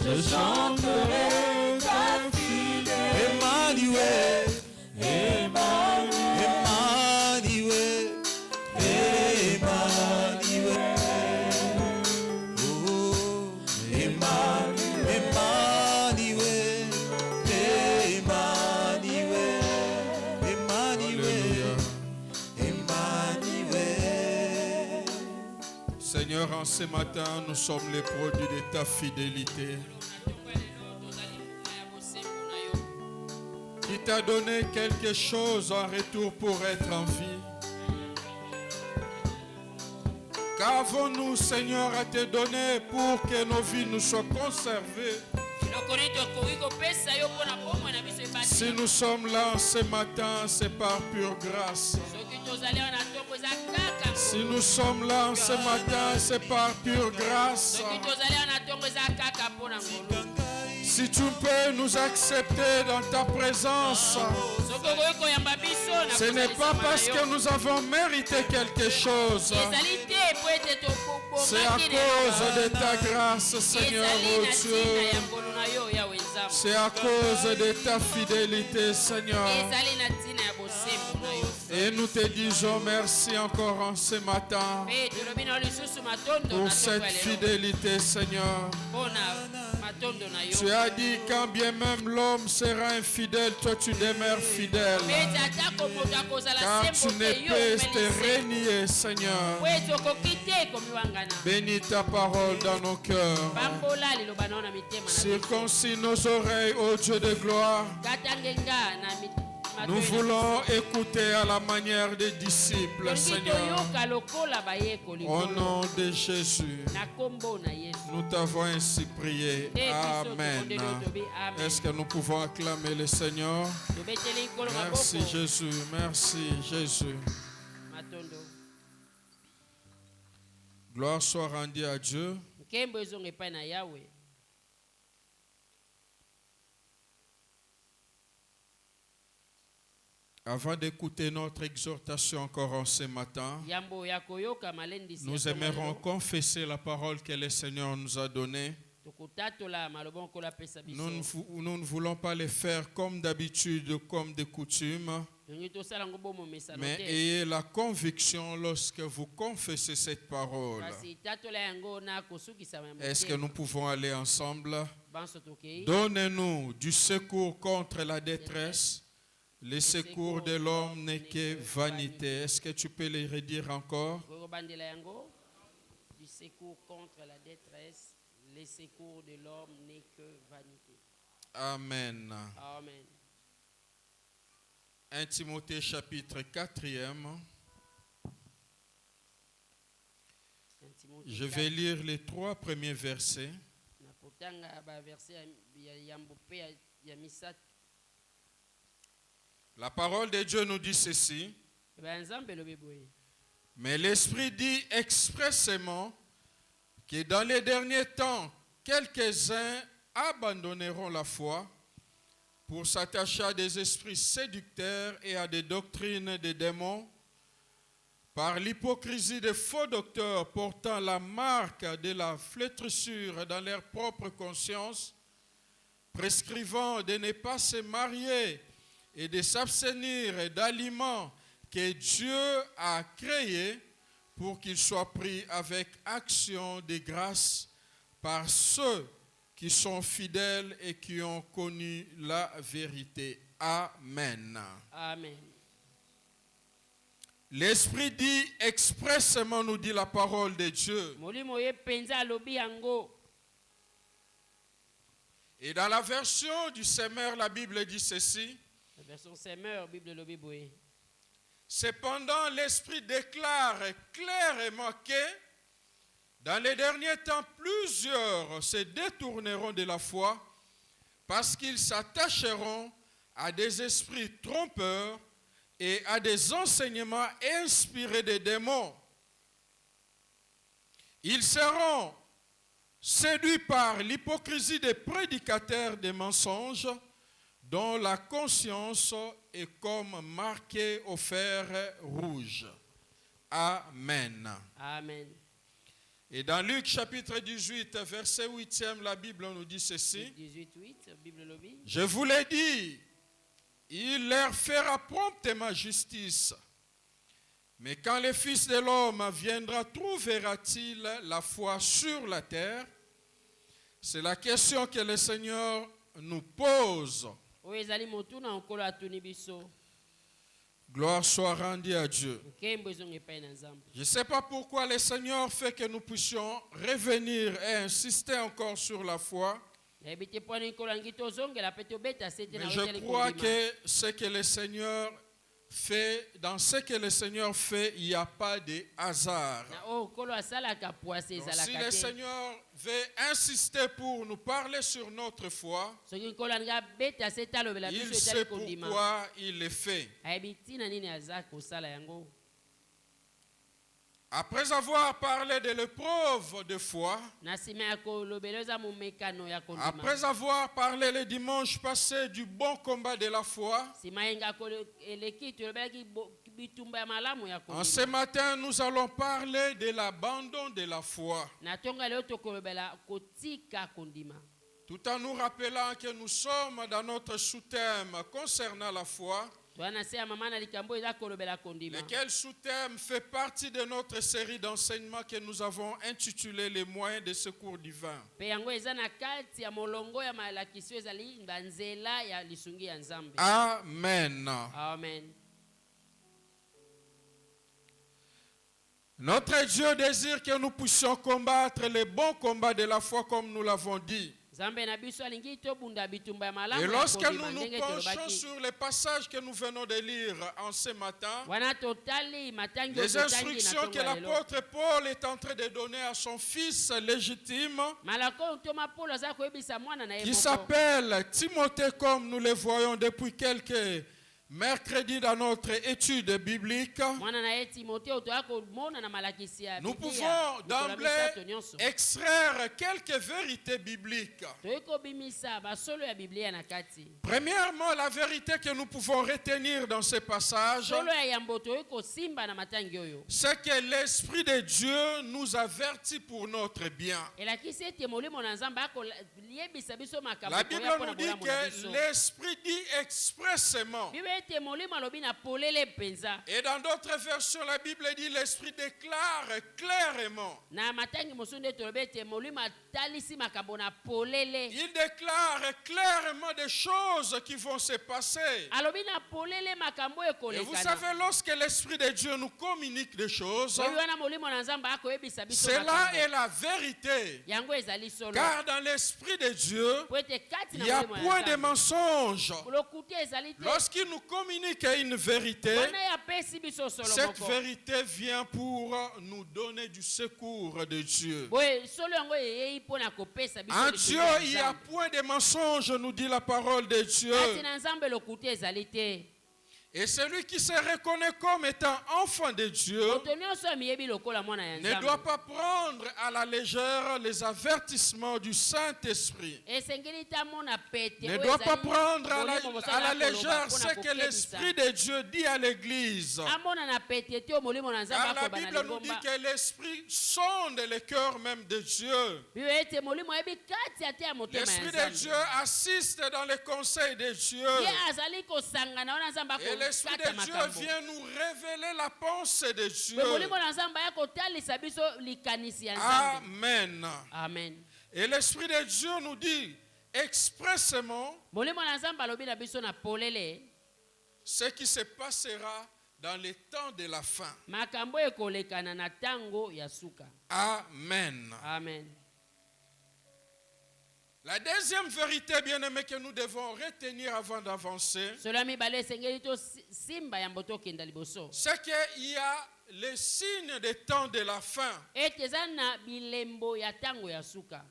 je chanterai ta fidélité. Emmanuel, Emmanuel, Emmanuel, oh, Emmanuel, Emmanuel, Emmanuel, Emmanuel. Seigneur, en ce matin, nous sommes les produits de ta fidélité. Qui t'a donné quelque chose en retour pour être en vie. Qu'avons-nous, Seigneur, à te donner pour que nos vies nous soient conservées? Si nous sommes là ce matin, c'est par pure grâce. Si nous sommes là ce matin, c'est par pure grâce. Si tu peux nous accepter dans ta présence, ce n'est pas parce que nous avons mérité quelque chose. C'est à cause de ta grâce, Seigneur, oh Dieu. C'est à cause de ta fidélité, Seigneur. Et nous te disons merci encore en ce matin pour cette fidélité, Seigneur. Tu as dit quand bien même l'homme sera infidèle, toi tu demeures fidèle. Car tu ne peux te renier, Seigneur. Bénis ta parole dans nos cœurs. Circoncis nos oreilles, ô Dieu de gloire. Nous voulons écouter à la manière des disciples, Seigneur. Au nom de Jésus, nous t'avons ainsi prié. Amen. Est-ce que nous pouvons acclamer le Seigneur? Merci Jésus, merci Jésus. Gloire soit rendue à Dieu. Avant d'écouter notre exhortation encore en ce matin, nous aimerons confesser la parole que le Seigneur nous a donnée. Nous ne voulons pas le faire comme d'habitude, comme de coutume, mais ayez la conviction lorsque vous confessez cette parole. Est-ce que nous pouvons aller ensemble? Donnez-nous du secours contre la détresse. Le secours de l'homme n'est que vanité. Est-ce que tu peux le redire encore? Du secours contre la détresse, le secours de l'homme n'est que vanité. Amen. Amen. 1 Timothée chapitre 4e. Je vais lire les 3 premiers versets. La parole de Dieu nous dit ceci. Mais l'Esprit dit expressément que dans les derniers temps, quelques-uns abandonneront la foi pour s'attacher à des esprits séducteurs et à des doctrines des démons, par l'hypocrisie des faux docteurs portant la marque de la flétrissure dans leur propre conscience, prescrivant de ne pas se marier et de s'abstenir d'aliments que Dieu a créés pour qu'ils soient pris avec action de grâce par ceux qui sont fidèles et qui ont connu la vérité. Amen. Amen. L'Esprit dit expressément, nous dit la parole de Dieu. Et dans la version du Semeur, la Bible dit ceci. La version Semeur, Bible de l'Obi. Cependant, l'Esprit déclare clairement que dans les derniers temps, plusieurs se détourneront de la foi parce qu'ils s'attacheront à des esprits trompeurs et à des enseignements inspirés des démons. Ils seront séduits par l'hypocrisie des prédicateurs des mensonges dont la conscience est comme marquée au fer rouge. Amen. Amen. Et dans Luc chapitre 18, verset 8e, la Bible nous dit ceci. 18:8, Bible lobby. Je vous l'ai dit, il leur fera promptement justice. Mais quand le Fils de l'homme viendra, trouvera-t-il la foi sur la terre? C'est la question que le Seigneur nous pose. Oyo ezali motuna okolo atuni biso. Gloire soit rendue à Dieu. Nkembo ezonga epai na Nzambe. Je ne sais pas pourquoi le Seigneur fait que nous puissions revenir et insister encore sur la foi. Nayebi te mpo nini nkolo yangi tozongela mpe tobeta sete na Mais oyo je ezali crois kondima. que ce que le Seigneur fait, dans ce que le Seigneur fait, il n'y a pas de hasard. Na oyo nkolo asalaka poase Donc, si ezalaka le te. Seigneur veut insister pour nous parler sur notre foi, Soki nkolo alingi abeta sete alobela il biso sait etali kondima. pourquoi il le fait. Ayebi ntina nini aza kosala yango. Après avoir parlé de l'épreuve de foi, Na nsima ya kolobela eza momekano ya kondima. après avoir parlé le dimanche passé du bon combat de la foi, Nsima yenga eleki tolobelaki bitumba ya malamu ya en ce kondima. matin, nous allons parler de l'abandon de la foi. Na ntonga lelo tokolobela kotika kondima. Tout en nous rappelant que nous sommes dans notre sous-thème concernant la foi, Toana se ya mama na likambo eza kolobela kondima. lequel sous-thème fait partie de notre série d'enseignements que nous avons intitulé Les moyens de secours divin. Pe yango eza na kati ya molongo ya malakisi ezali na nzela ya lisungi ya Nzambe. Amen. Amen. Notre Dieu désire que nous puissions combattre les bons combats de la foi comme nous l'avons dit. Nzambe na biso alingi tobunda bitumba ya malamu Et ya lorsque kondima nous nous ndenge penchons tolobaki. sur les passages que nous venons de lire en ce matin, Wana totali matangi les oyo totangi na instructions ntongo que ya lelo. l'apôtre Paul est en train de donner à son fils légitime, Malako oyo ntoma Paulo aza koyebisa mwana na ye qui moko. s'appelle Timothée, comme nous le voyons depuis quelques mercredis dans notre étude biblique, Mwana na ye Timotheo toya komona na malakisi ya nous Biblia, pouvons likolo ya d'emblée misato nyonso. extraire quelques vérités bibliques. Toyei kobimisa basolo ya Biblia na kati. Premièrement, la vérité que nous pouvons retenir dans ces passages, Solo ya yambo toyei kosimba na matangi oyo. c'est que l'Esprit de Dieu nous avertit pour notre bien. Elakisi ete molimo na Nzambe akoyebisa biso makambo La Bible koya mpo nous na dit bolamu na que biso. l'Esprit dit expressément. Bible ete molimo alobi na polele mpenza. Et dans d'autres versions, la Bible dit l'Esprit déclare clairement. Na matangi mosusu nde tolobi ete molimo atalisi makambo na polele. Il déclare clairement des choses qui vont se passer. Alobi na polele makambo Et vous ekolekana. savez, lorsque l'Esprit de Dieu nous communique des choses, Oyo wana molimo na Nzambe akoyebisa biso cela makambo. est la vérité. Yango ezali solo. Car dans l'Esprit de Dieu, Po ete kati il na n'y a molimo point ya de Nzambe. mensonge. Lokuta ezali te. Lorsqu'il nous communique une vérité, Wana ya pesi biso solo cette moko. vérité vient pour nous donner du secours de Dieu. Boye solo yango eyei mpona kopesa biso En lisungi Dieu, ya il n'y a Nzambe. point de mensonge, nous dit la parole de Dieu. Kati na Nzambe lokuta ezali te. Et celui qui se reconnaît comme étant enfant de Dieu Moto nyonso amiyebi lokola mwana ya ne Nzambe. doit pas prendre à la légère les avertissements du Saint-Esprit. Esengeli ta mona pete. Ne oyo doit ezali pas prendre à molimo la mosala légère koloba ce mpona que kokebisa. l'Esprit de Dieu dit à l'Église. Amona na pete te oyo molimo na Nzambe Car la akoba na Bible nous dit lingomba. que l'Esprit sonde le cœur même de Dieu. Bible ete molimo ayebi kati ate ya motema L'Esprit ya de Nzambe. Dieu assiste dans les conseils de Dieu. Ye azali kosangana wana Nzambe Et l'Esprit akokata de Dieu makambo. vient nous révéler la pensée de Dieu. Me molimo na Nzambe akotalisa biso likanisi ya Nzambe. Amen. Amen. Et l'Esprit de Dieu nous dit expressément Molimo na Nzambe alobi na biso na polele. ce qui se passera dans les temps de la fin. Makambo ekolekana na tango ya suka. Amen. Amen. La deuxième vérité, bien-aimée, que nous devons retenir avant d'avancer, Solo mibale esengeli to simba ya mboto kenda liboso. c'est qu'il y a les signes des temps de la fin. Ete eza na bilembo ya tango ya suka.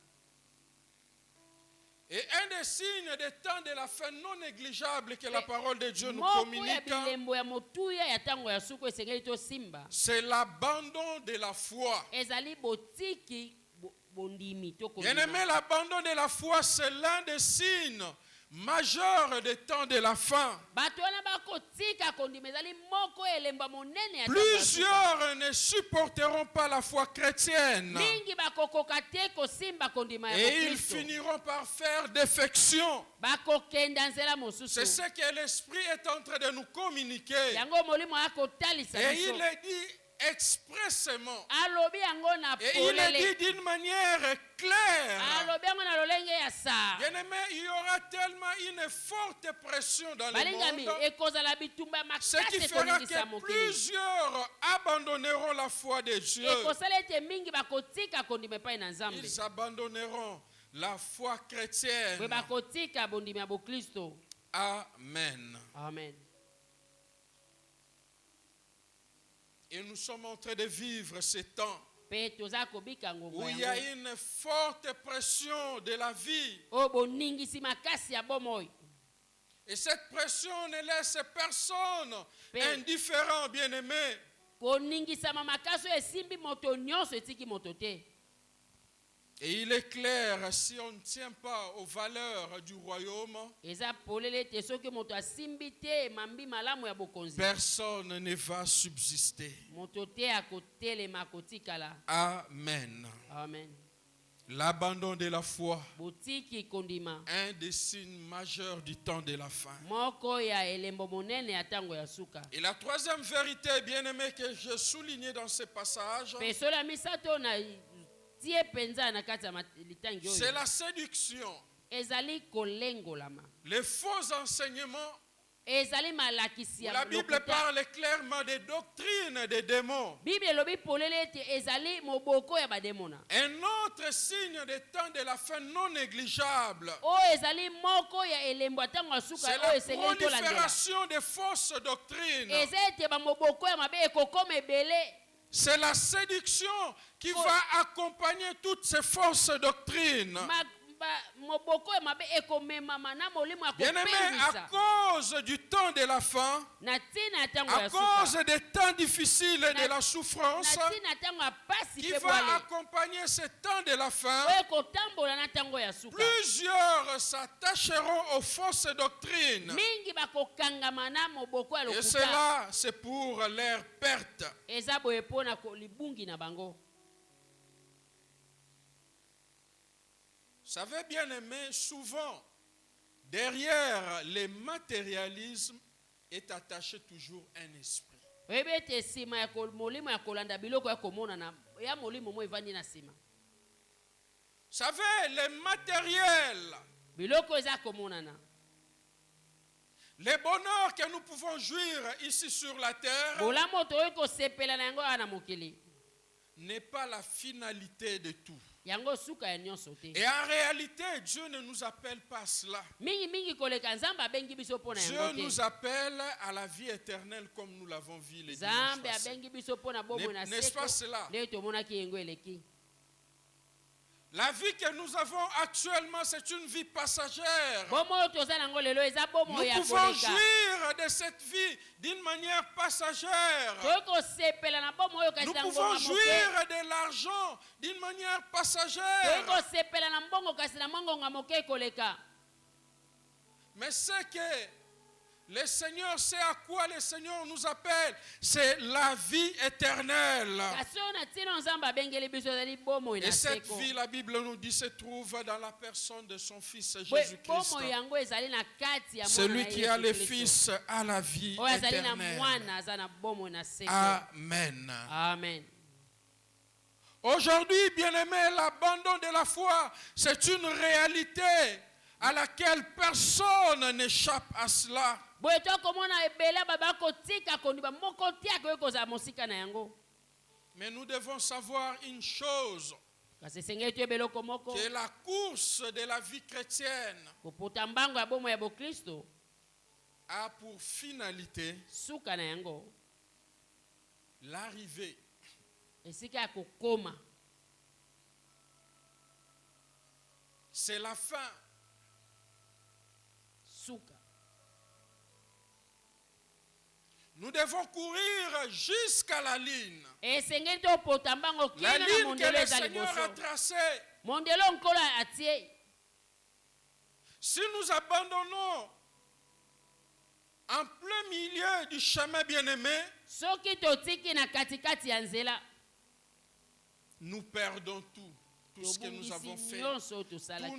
Et un des signes des temps de la fin non négligeable que la parole de Dieu nous Moko ya communique, bilembo ya motuya ya tango ya suka esengeli to simba. c'est l'abandon de la foi. Ezali botiki bondimi to kondima. Bien-aimé, l'abandon de la foi, c'est l'un des signes majeur des temps de la fin. bato wana bakotika kondima ezali moko elemba monene ya Plusieurs ne supporteront pas la foi chrétienne. mingi bakokoka te kosimba kondima ya Et ils Bokristo. finiront par faire défection. bakokenda nzela mosusu C'est ce que l'Esprit est en train de nous communiquer. yango molimo akotalisa Et biso il est dit expressément. alobi yango na Et il est polele dit d'une manière claire. alobi yango na lolenge ya sa Bien-aimé, il y aura tellement une forte pression dans le balingami monde. ekozala bitumba ya Ce qui makasi fera ekolingisa que mokili plusieurs abandonneront la foi de Dieu. ekosala ete mingi bakotika kondima epai na nzambe Ils abandonneront la foi bwe chrétienne. bakotika bondima ya bokristo. Amen. Amen. Et nous sommes en train de vivre ces temps Mpe toza kobika ngongo où il y a yango une forte pression de la vie. oyo boningisi makasi ya bomoi. Et cette pression ne laisse personne Pe- indifférent, bien-aimé. koningisama makasi oyo esimbi moto nyonso etiki moto te. Et il est clair, si on ne tient pas aux valeurs du royaume, eza polele ete soki moto asimbi te emambi malamu ya bokonzi personne ne va subsister. moto te akotelema akotikala. Amen. Amen. L'abandon de la foi, botiki kondima un des signes majeurs du temps de la fin. moko ya elembo monene ya ntango ya suka. Et la troisième vérité, bien-aimé, que je soulignais dans ce passage, Mpe solo ya misato na tie penza na kati ya litangi c'est oyo la séduction. ezali kolengolama, Les faux enseignements. ezali malakisi ya La Bible lokuta. parle clairement des doctrines des démons. Bible elobi polele ete ezali moboko ya bademona Un autre signe des temps de la fin non négligeable, oyo ezali moko ya elembo ya ntango ya suka c'est oyo la esengeli tolandela. prolifération des fausses doctrines. eza ete bamoboko ya mabe ekokoma ebele. C'est la séduction qui va accompagner toutes ces fausses doctrines. Moboko ya mabe ekomemama na molimo ya Bien-aimé, à kopengwisa cause du temps de la fin, na ntina ya ntango à ya cause suka, des temps difficiles et de la souffrance, na ntina ya ntango ya pasi qui mpe va bwale accompagner ce temps de la fin, oyo ekotambola na ntango ya suka, plusieurs s'attacheront aux fausses doctrines. mingi bakokangama na moboko ya Et lokuta. cela, c'est pour leur perte. eza boye mpo na libungi na bango. Vous savez, bien aimé, souvent, derrière le matérialisme est attaché toujours un esprit. oyebi ete nsima ya molimo ya kolanda biloko ya komonana ya molimo mo evandi na nsima. Vous savez, le matériel, biloko eza komonana, le bonheur que nous pouvons jouir ici sur la terre bolamu toyoki kosepela na yango awa na mokili n'est pas la finalité de tout. yango suka ya nyonso te. Et en réalité, Dieu ne nous appelle pas à cela. mingi koleka nzambe abengi biso mpo na Dieu yango nous te. appelle à la vie éternelle comme nous l'avons vu les dimanches nzambe passés. abengi biso mpo na bomoi na N'est-ce pas seko cela? nde tomonaki yengo eleki. La vie que nous avons actuellement, c'est une vie passagère. bomoi oyo toza nango lelo eza Nous bomoi ya pouvons koleka. jouir de cette vie d'une manière passagère. toyoki kosepela na bomoi oyo kasi Nous na pouvons ngonga moke. jouir de l'argent d'une manière toyoki passagère. kosepela na mbongo kasi na mongonga moke ekoleka. Mais ce que le Seigneur, c'est à quoi le Seigneur nous appelle, c'est la vie éternelle. kasi oyo na ntina nzambe abengeli biso ezali bomoi na Et cette seko. vie, la Bible nous dit, se trouve dans la personne de son Fils Bwe, Jésus-Christ. bomoi yango ezali na kati ya mwana Celui na qui a le Yesu Kristo. Fils a la vie oyo azali na éternelle. mwana aza na bomoi na seko. Amen. Amen. Aujourd'hui, bien-aimés, l'abandon de la foi, c'est une réalité à laquelle personne n'échappe à cela. boye tokomona ebele baba kotika kondiba moko te akoki kozala mosika na yango. Mais nous devons savoir une chose, kasi esengeli toyeba eloko moko que la course de la vie chrétienne kopota mbango ya bomoi ya bokristo a pour finalité suka na yango l'arrivée. esika ya kokoma. C'est la fin. Suka Nous devons courir jusqu'à la ligne. esengeli topota mbango La kina na ligne que mondelo le eza Seigneur a liboso. tracée. mondelo nkolo atie Si nous abandonnons en plein milieu du chemin bien-aimé, soki totiki na katikati ya nzela nous perdons tout ce que nous avons tobungisi fait. nyonso Tous tosalaki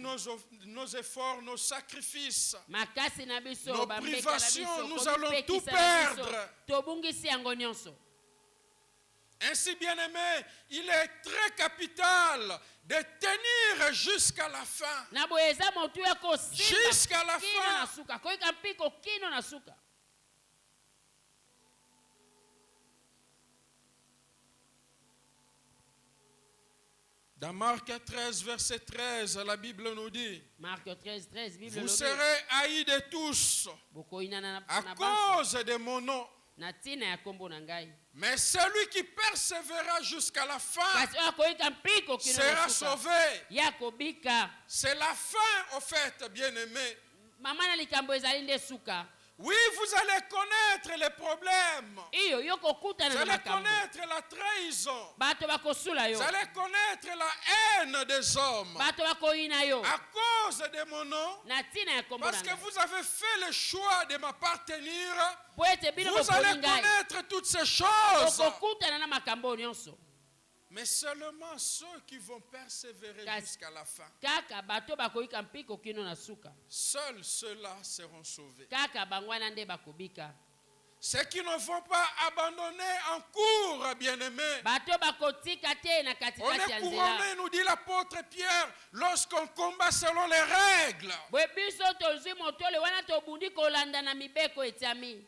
nos efforts, nos sacrifices, makasi na biso nos bambeka na privations, biso nous allons tout komipekisa na biso, perdre. tobungisi yango nyonso. Ainsi, bien-aimé, il est très capital de tenir jusqu'à la fin. Na boye eza motuya kosimba Jusqu'à la kino na fin. suka koyika mpiko kino na suka. Dans Marc 13, verset 13, la Bible nous dit, Marc 13, 13, Bible vous lobi, serez haïs de tous bokoyina na à baso, cause de mon nom. na tina ya kombo na ngai. Mais celui qui persévérera jusqu'à la fin Kasi oyo akoyika mpiko kino sera na suka sauvé. ya kobika. C'est la fin, au fait, bien-aimé. Mama na likambo ezali nde suka. Oui, vous allez connaître les problèmes. Iyo yo Vous kokutana na allez makambo. connaître la trahison. Bato bakosula yo. Vous allez connaître la haine des hommes Bato bakoyina yo. à cause de mon nom. Na tina ya kombo na Parce que ngai. vous avez fait le choix de m'appartenir. Po ete bino Vous allez bokoli ngai. connaître toutes ces choses. Okokutana na makambo nyonso. Mais seulement ceux qui vont persévérer Kasi- jusqu'à la fin. Kaka bato bakoyika mpiko kino na suka. Seuls ceux-là seront sauvés. Kaka bangwana nde bakobika. Ceux qui ne vont pas abandonner en cours, bien-aimés. Bato bakotika te na On katikati ya est nzela. couronné, nous dit l'apôtre Pierre, lorsqu'on combat selon les règles. Bwe biso tozwi motole wana tobundi kolanda na mibeko etiami.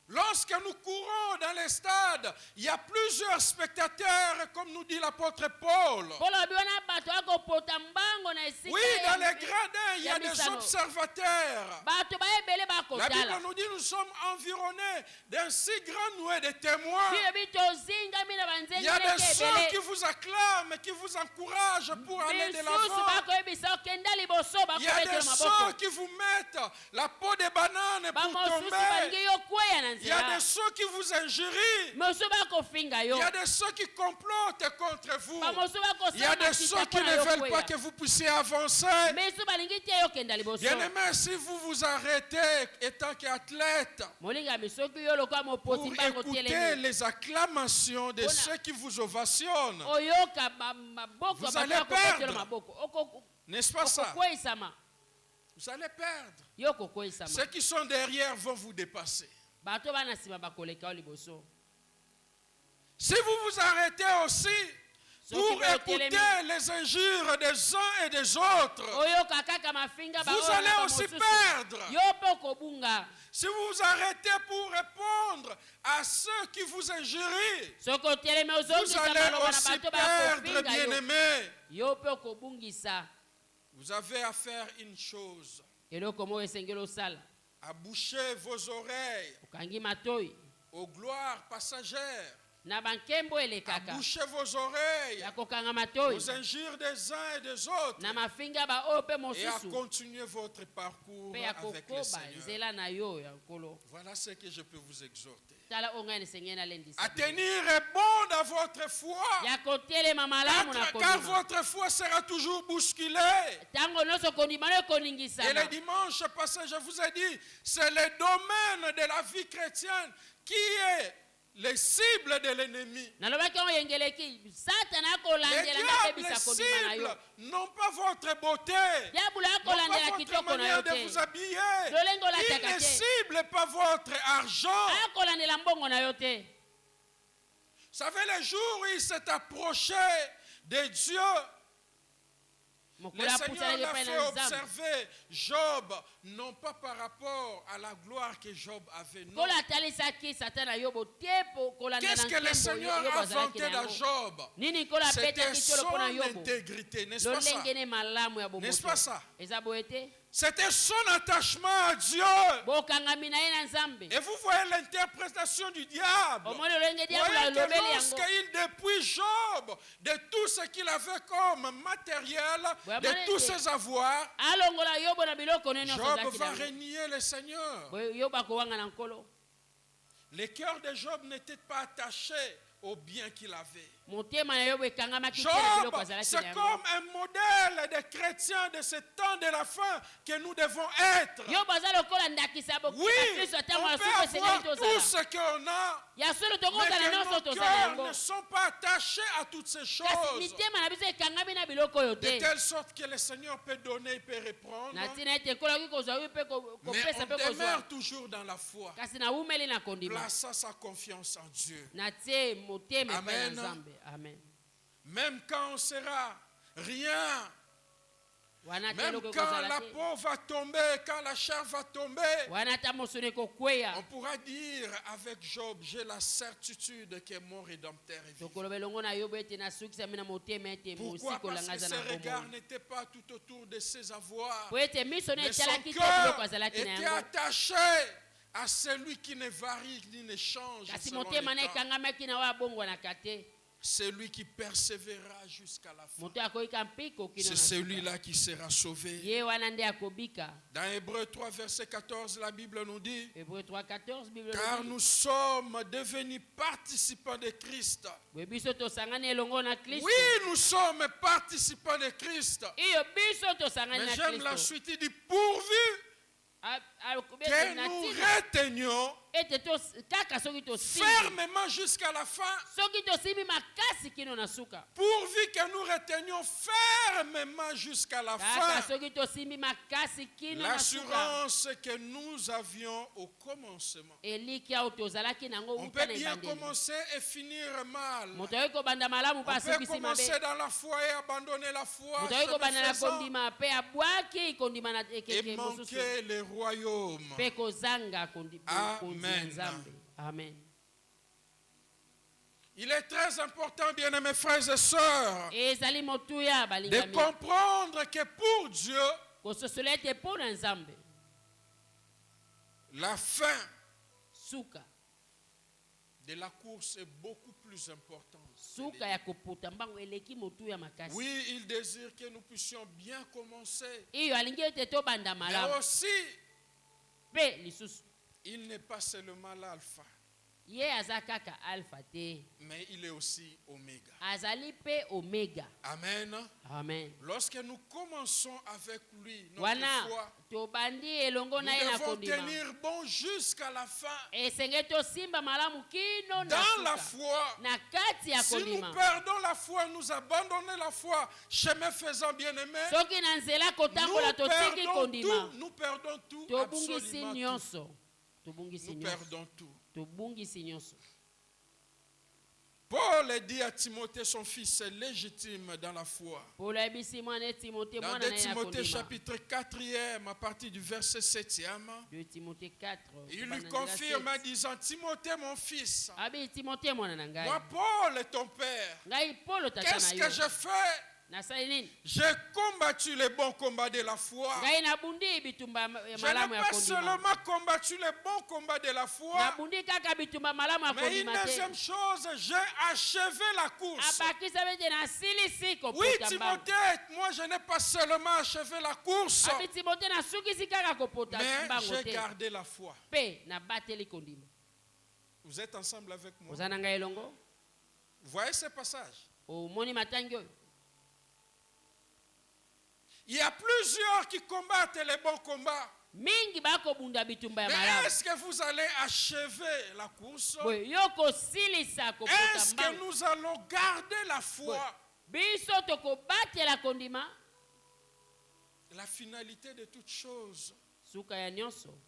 Lorsque nous courons dans les stades, il y a plusieurs spectateurs, comme nous dit l'apôtre Paul. Polo bi wana bato akopota mbango na esika Oui, ya- dans les gradins, il y a des misano. observateurs. Bato baebele La Bible bakotala. nous dit nous sommes environnés d'un si grand nuée de témoins. Bino bi tozingami na Il y a des banzengeleke ceux qui ebele. vous acclament, qui vous encouragent pour aller de Bisusu l'avant. bakoyebisa okenda liboso Il y a des bakobetela ceux maboko. qui vous mettent la peau de banane pour Bamosusu tomber. balingi yo kweya na Il y a nzela. des ceux qui vous injurient. Mosu bakofinga yo. Il y a des ceux qui complotent contre vous. Bamosu Il y a bakosala des ceux makita qui mpona ne yo veulent pas kweya. que vous puissiez avancer. Mesu balingi te yo kenda liboso. Bien-aimés, si vous vous arrêtez étant qu'athlète Molingami soki yo lokola mopoti pour mbango écouter telemi. les acclamations de Bona. ceux qui vous ovationnent, Oyoka maboko Vous ya allez bato akokotela perdre. maboko. n'est-ce pas ça? Okokweyisama. Vous allez perdre. Yo kokweyisama. Ceux qui sont derrière vont vous dépasser. Bato bana nsima bakoleka yo liboso. Si vous vous arrêtez aussi pour Soki botelemi. écouter les injures des uns et des autres, Oyoka kaka mafinga ba vous oyo allez na aussi bamosusu. perdre. Yo mpe okobunga. Si vous vous arrêtez pour répondre à ceux qui vous injurient, Soki otelemi vous ozongisa allez maloba na aussi bato perdre, bakofinga yo. bien-aimés. Yo mpe okobungisa. Vous avez à faire une chose, Eloko moko esengeli osala. à boucher vos oreilles Okangi matoi. aux gloires passagères, Na bankembo à elekaka. boucher vos oreilles Ya kokanga matoi. aux injures des uns et des autres, Na mafinga ba oyo mpe et à mosusu. continuer votre parcours Mpe ya avec le kokoba Seigneur. nzela na yo ya nkolo. Voilà ce que je peux vous exhorter. Tala oyo ngai nesengeli nalendisa. À tenir bon dans votre foi, Ya kotelema malamu na car kondima. votre foi sera toujours bousculée. Ntango nyonso kondima no Et ekoningisama. le dimanche passé, je vous ai dit, c'est le domaine de la vie chrétienne qui est les cibles de l'ennemi. Nalobaki yango yengeleki. Satana Les akolandela diables ndabebisa kondima na yo. cibles n'ont pas votre beauté, Diabolo n'ont akolandela pas votre kitoko na yo manière de te. vous habiller. Lolengo Ils lataka ne te. ciblent pas votre argent. Akolandela mbongo na yo te. Vous savez, le jour où il s'est approché de Dieu, le Mokolo Seigneur apusalaki l'a epai fait na nzambe. observer Job, non pas par rapport à la gloire que Job avait, non. Kolo atalisaki satana na yobo te po kolanda na Qu'est-ce que le nkembo Seigneur yobo a azalaki vanté na dans yango. Job? Nini kolo C'était abetaki tolo son mpo na yobo. intégrité, n'est-ce pas ça? Lolenge ne malamu ya N'est-ce pas ça? eza boye te. C'était son attachement à Dieu. Bokangami na ye na nzambe. Et vous voyez l'interprétation du diable. Omoni lolenge diabolo Voyez que alobeli yango. lorsqu'il dépouille Job de tout ce qu'il avait comme matériel, de tous ses avoirs, alongola yobo na biloko nene nyonso Job azalaki va na yango. renier le Seigneur. Boye yobo akowanga na nkolo. Le cœur de Job n'était pas attaché au bien qu'il avait. motema na yo ekangamaki te na Job, biloko azalaki c'est na yango. comme un modèle des chrétiens de ce temps de la fin que nous devons être. Yob aza lokola ndakisa Oui, bokila Kristo on atango na peut suka esengeli avoir tout tozala. ce qu'on a, Ya solo mais tokozala que nyonso nos tozala cœurs yango. ne sont pas attachés à toutes ces Kasi choses. mitema na biso ekangami na biloko oyo De te. telle sorte que le Seigneur peut donner, il peut reprendre. Na ntina ete ekoloki kozwa wi mpe Mais kopesa on mpe kozwa. demeure toujours dans la foi, Kasi nawumeli na kondima. plaçant sa confiance en Dieu. Na tie motema epai na Amen. Nzambe. Amen. Même quand on sera rien, Wana te même eloko quand ekozala la te. peau va tomber, quand la chair va tomber, Wana ta mosuni ekokweya. on pourra dire avec Job, j'ai la certitude que mon Rédempteur est vivant. tokoloba elongo na Yobo ete nasukisami na motema ete Pourquoi? mosiko Parce langa que aza ses na regards bomoi. n'étaient pas tout autour de ses avoirs. Po ete miso na Mais son etalaki te biloko cœur azalaki na était yango. attaché à celui qui ne varie ni ne change Kasi selon motema na les temps. ekangamaki na oyo abongwanaka te. Celui qui persévérera jusqu'à la fin. Moto akoyika mpiko kino C'est na suka. celui-là qui sera sauvé. Ye wana nde akobika. Dans Hébreux 3, verset 14, la Bible nous dit, Hébreu 3:14 Bible car elobi, nous sommes devenus participants de Christ. bwe biso tosangani elongo na Kristo. Oui, nous sommes participants de Christ. Iyo biso tosangani Mais na j'aime la Kristo. suite, il dit, pourvu Akobeti que na nous ntina retenions ete kaka soki tosimbi. fermement jusqu'à la fin. Soki tosimbi makasi kino na suka. Pourvu que nous retenions fermement jusqu'à la Kaka fin soki tosimbi makasi kino na suka. l'assurance que nous avions au commencement. Eliki au tozalaki nango On uta peut na bien ebandeli. commencer et finir mal. Moto oyo kobanda malamu On mpe peut asukisi mabe. commencer dans la foi et abandonner la foi Moto oyo chemin kobanda na faisant, kondima mpe abwaki kondima na et ekeke mosusu manquer le royaume. mpe kozanga kondi ya Amen. Nzambe. Amen. Il est très important, bien-aimés frères et sœurs, Ezali motuya de balingami. comprendre que pour Dieu, Kososola ete mpo na Nzambe. la fin Suka. de la course est beaucoup plus importante. Suka ya koputa mbango eleki motuya makasi. Oui, il désire que nous puissions bien commencer. Iyo alingi ete tobanda Mais malamu. aussi, Mpe lisusu. il n'est pas seulement l'alpha, Ye aza kaka alpha te. mais il est aussi oméga. Azali mpe omega. Amen. Amen. Lorsque nous commençons avec lui notre Wana foi, tobandi elongo nous na ye na devons kondima. tenir bon jusqu'à la fin. Esenge tosimba malamu kino na Dans la suka. foi, Na kati ya si nous kondima. perdons la foi, nous abandonnons la foi, chemin faisant bien-aimé, Soki na nzela kotambola totiki kondima. nous perdons tout, Tobungisi absolument tout. nyonso. Tobungisi Nous nyonso. perdons tout. Tobungisi nyonso. Paul dit à Timothée, son fils légitime dans la foi. Polo ayebisi mwana Timote Dans mwana 2 na ye na Timothée kondima. chapitre 4e, à partir du verset 7e, 2 Timote 4. il kobanda lui nzela confirme en 7. disant, Timothée mon fils, Abi Timote mwana na ngai. moi Paul ton père, Ngai Polo tata qu'est-ce na que yo. je fais? Nasali nini? J'ai combattu le bon combat de la foi. Ngai nabundi bitumba ya Je malamu n'ai ya pas kondima. seulement combattu le bon combat de la foi, Nabundi kaka bitumba malamu ya mais une kondima te. deuxième chose, j'ai achevé la course. Abakisa bete nasilisi Oui, kopota mbangu. Timothée, moi je n'ai pas seulement achevé la course, Abi Timote nasukisi kaka kopota mais mbangu j'ai te. gardé la foi. Pe nabateli kondima. Vous êtes ensemble avec moi? Oza na ngai elongo? Vous voyez ce passage? Omoni matangi oyo? Il y a plusieurs qui combattent les bons combats. Mingi bakobunda bitumba ya Mais malamu. est-ce que vous allez achever la course? Boye yo kosilisa kopota Est-ce que mbangu. nous allons garder la foi? Biso tokobatela kondima. La finalité de toutes choses. Suka ya nyonso.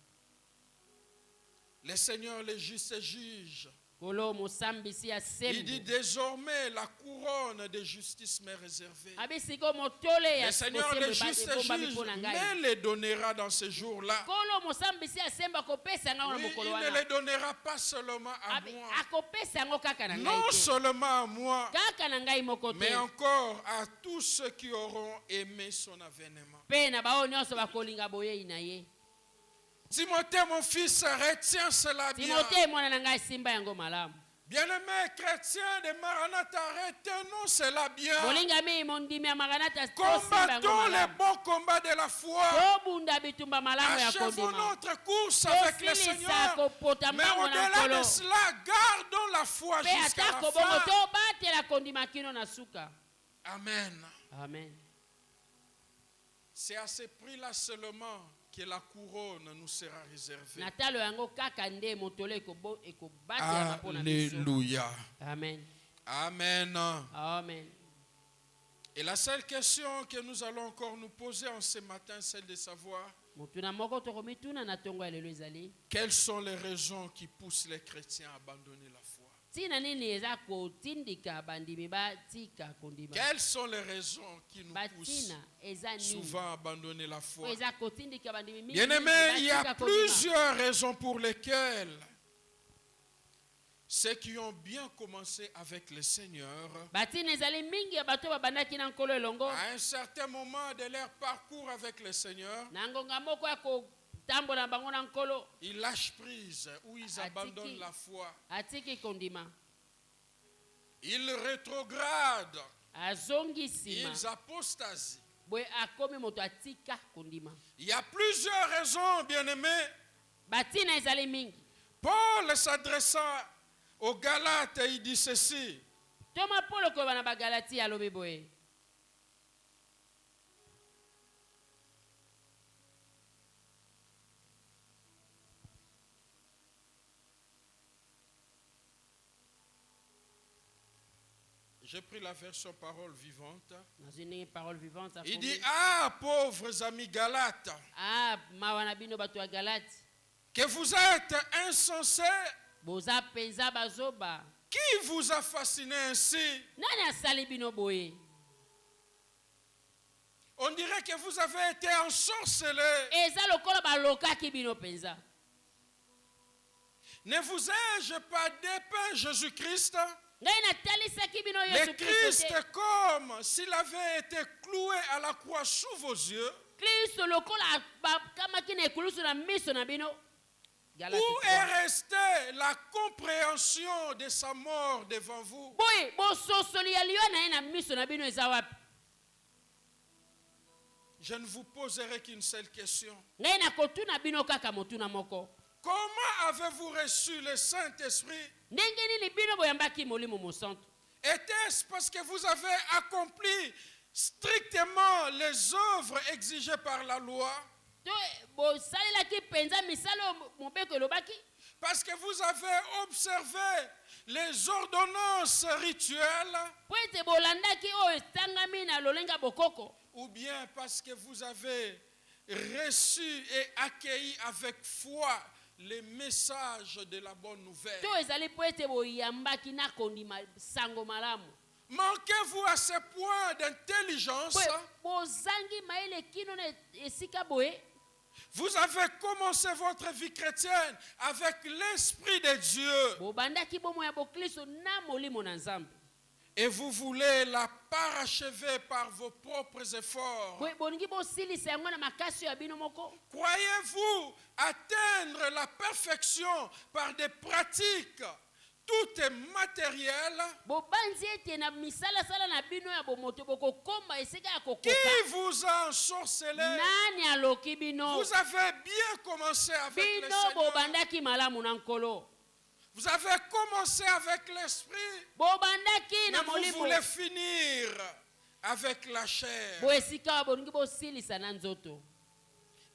Le Seigneur, le juste juge. Kolo mosambisi ya Il dit sembo. désormais la couronne de justice m'est réservée. Abi siko motole ya Le Seigneur, le juste juge, me le donnera dans ce jour-là. Kolo mosambisi ya sembo akopesa yango na Oui, mokolo il ne wana. le donnera pas seulement à Abi moi. akopesa yango kaka na ngai Non te. seulement à moi, Kaka na ngai moko te. mais encore à tous ceux qui auront aimé son avènement. Pe na bao nyonso bakolinga boyei na ye. Timothée, mon fils, retiens cela bien. Timote mwana na ngai simba yango malamu. Bien-aimés chrétiens de Maranatha, retenons cela bien. bolingami mondimi ya maranata Combattons les bons combats de la foi. tobunda bitumba malamu ya Achevons kondima notre course avec le tosilisa Seigneur. kopota Mais mbango na au-delà nkolo de cela, gardons la foi mpe jusqu'à la atako bongo fin. tobatela kondima kino na suka. Amen. Amen. C'est à ce prix-là seulement que la couronne nous sera réservée. Na talo yango kaka nde motolo ekobatela mpona biso. Alléluia. Amen. Amen. Amen. Et la seule question que nous allons encore nous poser en ce matin, c'est de savoir motuna moko tokomituna na ntongo ya lelo ezali quelles sont les raisons qui poussent les chrétiens à abandonner la foi. ntina nini eza kotindika bandimi batika kondima Quelles sont les raisons qui nous poussent batina eza nini souvent à abandonner la po foi. eza kotindika bandimi mingi Bien-aimés, il y a batika kondima. plusieurs raisons pour lesquelles ceux qui ont bien commencé avec le Seigneur, batina ezali mingi ya bato babandaki na nkolo elongo à un certain moment de leur parcours avec le Seigneur, na ngonga moko ya kotambola na bango na nkolo ils lâchent prise ou ils abandonnent la foi. atiki kondima Ils rétrogradent, azongi nsima ils apostasient. boye akomi moto atika kondima. Il y a plusieurs raisons, bien-aimés. batina ezali mingi Paul s'adressant aux Galates, il dit ceci. toma polo koyeba na bagalati alobi boye J'ai pris la version parole vivante. nazwi ndenge parole vivante Il akomi. dit, ah, pauvres amis Galates, mawa na bino bato ya galati que vous êtes insensés. boza penza bazoba Qui vous a fasciné ainsi? nani asali bino boye On dirait que vous avez été ensorcelés. eza lokola balokaki bino penza. Ne vous ai-je pas dépeint Jésus-Christ? ngai natalisaki bino Le yesu kristo Christ te comme s'il avait été cloué à la croix sous vos yeux. kristo lokola bakamaki na ekulusu na miso na bino. Galate Où 3. est restée la compréhension de sa mort devant vous? boye bososoli ya liyo na ye na miso na bino eza wapi? Je ne vous poserai qu'une seule question. ngai nakotuna bino kaka motuna moko. Comment avez-vous reçu le Saint-Esprit? ndenge nini bino boyambaki molimo mosantu? Était-ce parce que vous avez accompli strictement les œuvres exigées par la loi? to bosalelaki penza misala oyo mobeko elobaki? Parce que vous avez observé les ordonnances rituelles? po ete bolandaki oyo etangami na lolenga bokoko? Ou bien parce que vous avez reçu et accueilli avec foi les messages de la bonne nouvelle? to ezali po ete boyambaki na kondima sango malamu? Manquez-vous à ce point d'intelligence? bozangi mayele kino na esika boye? Vous avez commencé votre vie chrétienne avec l'Esprit de Dieu bobandaki bomo ya boklisto na molimo na nzambe. et vous voulez la parachever par vos propres efforts. boye bolingi bosilisa yango na makasi ya bino moko? Croyez-vous atteindre la perfection par des pratiques toutes matérielles? bobanzi ete na misalasala na bino ya bomoto bokokomba esika ya kokoka? Qui vous a ensorcelé? nani aloki bino? Vous avez bien commencé avec le bino Seigneur. bobandaki malamu na nkolo. Vous avez commencé avec l'Esprit, bobandaki mais na vous molimo. voulez finir avec la chair. boye esika bolingi bosilisa na nzoto.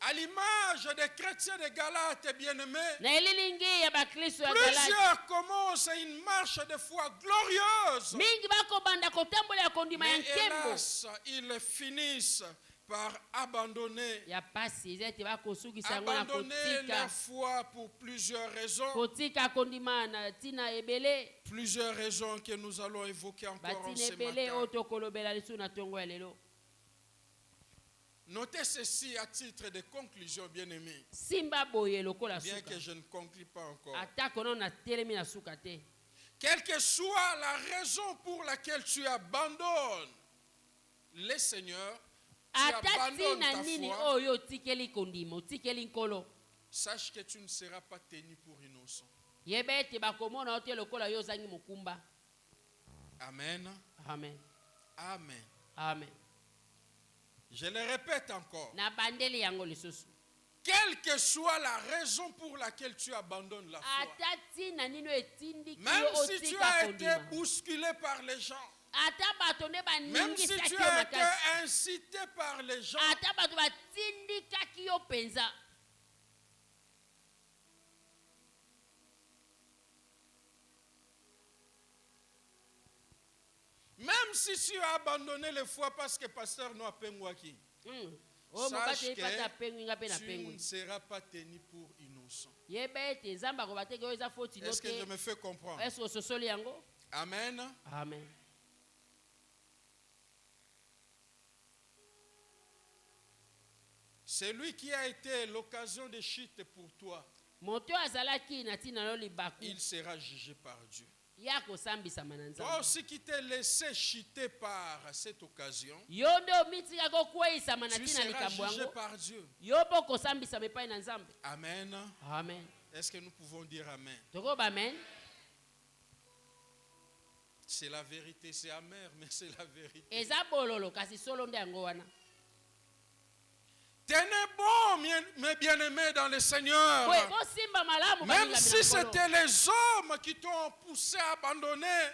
À l'image des chrétiens de Galates, bien-aimés, na elilingi ya bakristo ya galati plusieurs commencent une marche de foi glorieuse. mingi bakobanda kotambola ya kondima ya Mais nkembo hélas, ils finissent par abandonner, ya pasi eza ete bakosukisa yango na abandonner leur kotika foi pour plusieurs raisons. kotika kondima na ntina ebele. Plusieurs raisons que nous allons évoquer encore en batina ce ebele oyo matin. tokolobela lisu na ntongo ya lelo. Notez ceci à titre de conclusion, bien-aimés, simba boye lokola bien suka que je ne conclue pas encore. atako no natelemi na suka te. Quelle que soit la raison pour laquelle tu abandonnes le Seigneur, tu ata abandonnes ntina ta nini foi, oyo otikeli kondima otikeli nkolo, sache que tu ne seras pas tenu pour innocent. Yebete bakomona ote lokola yo zangi mokumba. Amen. Amen. Amen. Amen. Je le répète encore. Na bandeli yango lisusu. Quelle que soit la raison pour laquelle tu abandonnes la foi, Atati na nino etindi ki même yo si tu otika as été kondima. bousculé par les gens, Ata bato ne même baningi si saki tu yo as été makasi. incité par les gens, Ata bato batindi kaki yo penza. même si tu as abandonné la foi parce que pasteur Noah Pengwaki, O sache mokate pata pengu nga pe na que tu pengu. ne seras pas tenu pour innocent. Yebete zamba ko bateke yo eza foti Est-ce que je note. me fais comprendre? Est-ce que sosoli yango? Amen. Amen. C'est lui qui a été l'occasion de chute pour toi. Moto azalaki na tina lo libaku. Il sera jugé par Dieu. Ya kosambisa Toi mananza. aussi qui t'es laissé chuter par cette occasion, Yo ndo mitika ko kwesa tu manatina seras likambo jugé yango. par Dieu. Yo po kosambisa mepai na nzambe. Amen. Amen. Est-ce que nous pouvons dire Amen? Toko ba amen. C'est la vérité, c'est amer, mais c'est la vérité. Eza bololo kasi solo nde yango wana. Tenez bon, mes bien-aimés dans le Seigneur. Kwe bo simba malamu Même baninga si mina c'était les hommes qui t'ont poussé à abandonner,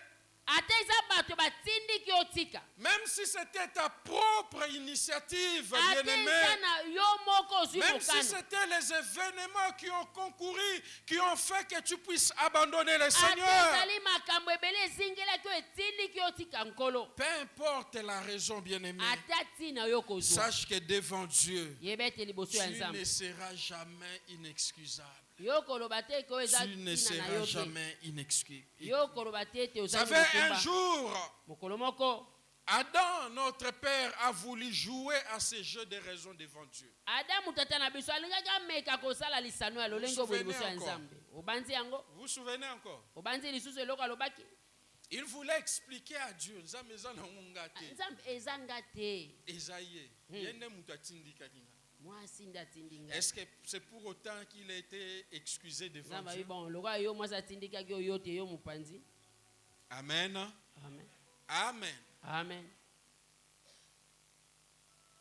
ata eza bato batindiki otika. même si c'était ta propre initiative, Ata bien-aimé, eza na yo moko ozwi même si mokano. c'était les événements qui ont concouru, qui ont fait que tu puisses abandonner le Ata Seigneur, ezali makambo ebele ezingelaki oyo etindiki otika nkolo. peu importe la raison, bien-aimé, Ata tina yo kozwa. sache que devant Dieu, Yebete liboso tu ya ne nzambe. seras jamais inexcusable. Yo koloba te ko eza Tu ne tina na seras yo te. jamais inexcusable. Yo koloba te te Vous ozali savez, un mokumba. jour, Mokolo moko Adam, notre père, a voulu jouer à ce jeu de raison devant Dieu. Adamu tata na biso alingaki ameka kosala lisano ya lolenge oboye liboso ya nzambe. Obanzi yango? Vous vous souvenez encore? Obanzi lisusu eloko alobaki? Il voulait expliquer à Dieu. Nzambe eza na ngonga te. Nzambe ezanga te. Eza ye. Ye nde mutu atindikaki nga. Mwasi nde atindi ngai. Est-ce que c'est pour autant qu'il a été excusé devant Nzambe abi Dieu? bon lokola yo mwasi atindikaki oyo te yo mopanzi. Amen. Amen. Amen. Amen.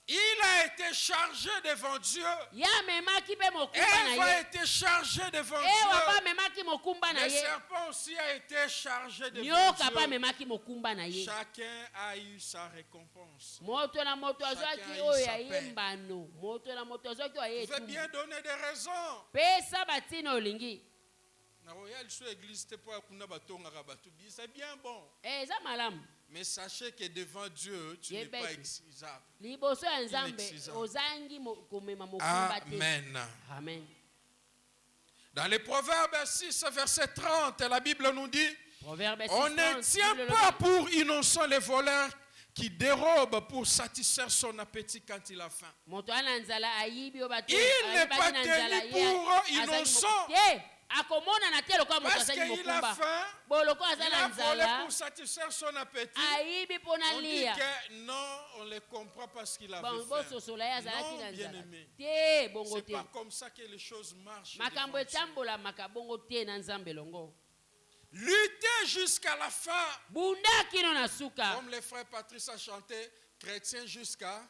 Il a été chargé devant Dieu. Ya memaki pe mokumba Ève na a ye. été chargée devant Ewa pa Dieu. memaki mokumba na Le ye. serpent aussi a été chargé devant Nyoka pa Dieu. memaki mokumba na ye. Chacun a eu sa récompense. Moto na moto azwaki Chacun a eu oyo sa ya ye peine. mbano. Moto na moto azwaki oyo ya ye Je vais etumbu. bien donner des raisons. Pesa batina olingi. Na royal sur église te po akuna batongaka bato bi, c'est bien bon. Eza malamu. Mais sachez que devant Dieu, tu n'es Yebeki. pas excusable. Liboso ya nzambe Inexcusable. ozangi komema mokumba te. Amen. Amen. Dans les Proverbes 6, verset 30, la Bible nous dit, Proverbe 6, on ne tient pas pour innocent les voleurs qui dérobent pour satisfaire son appétit quand il a faim. Moto ana nzala ayibi o bato. Il n'est pas tenu pour innocent. Akomona na te lokola moto Parce azali qu'il a mokumba. faim, Boloko il azala a volé nzala. pour satisfaire son appétit. Ayibi pona On dit lia. que non, on le comprend parce qu'il avait Bon faim. bososola ye azalaki Non, na nzala. bien-aimé. Te bongo C'est te. pas comme ça que les choses marchent. Makambo devant Dieu. etambola makabongo te na nzambe longo. Lutter jusqu'à la fin. Bunda kino na suka. Comme le frère Patrice a chanté, chrétien jusqu'à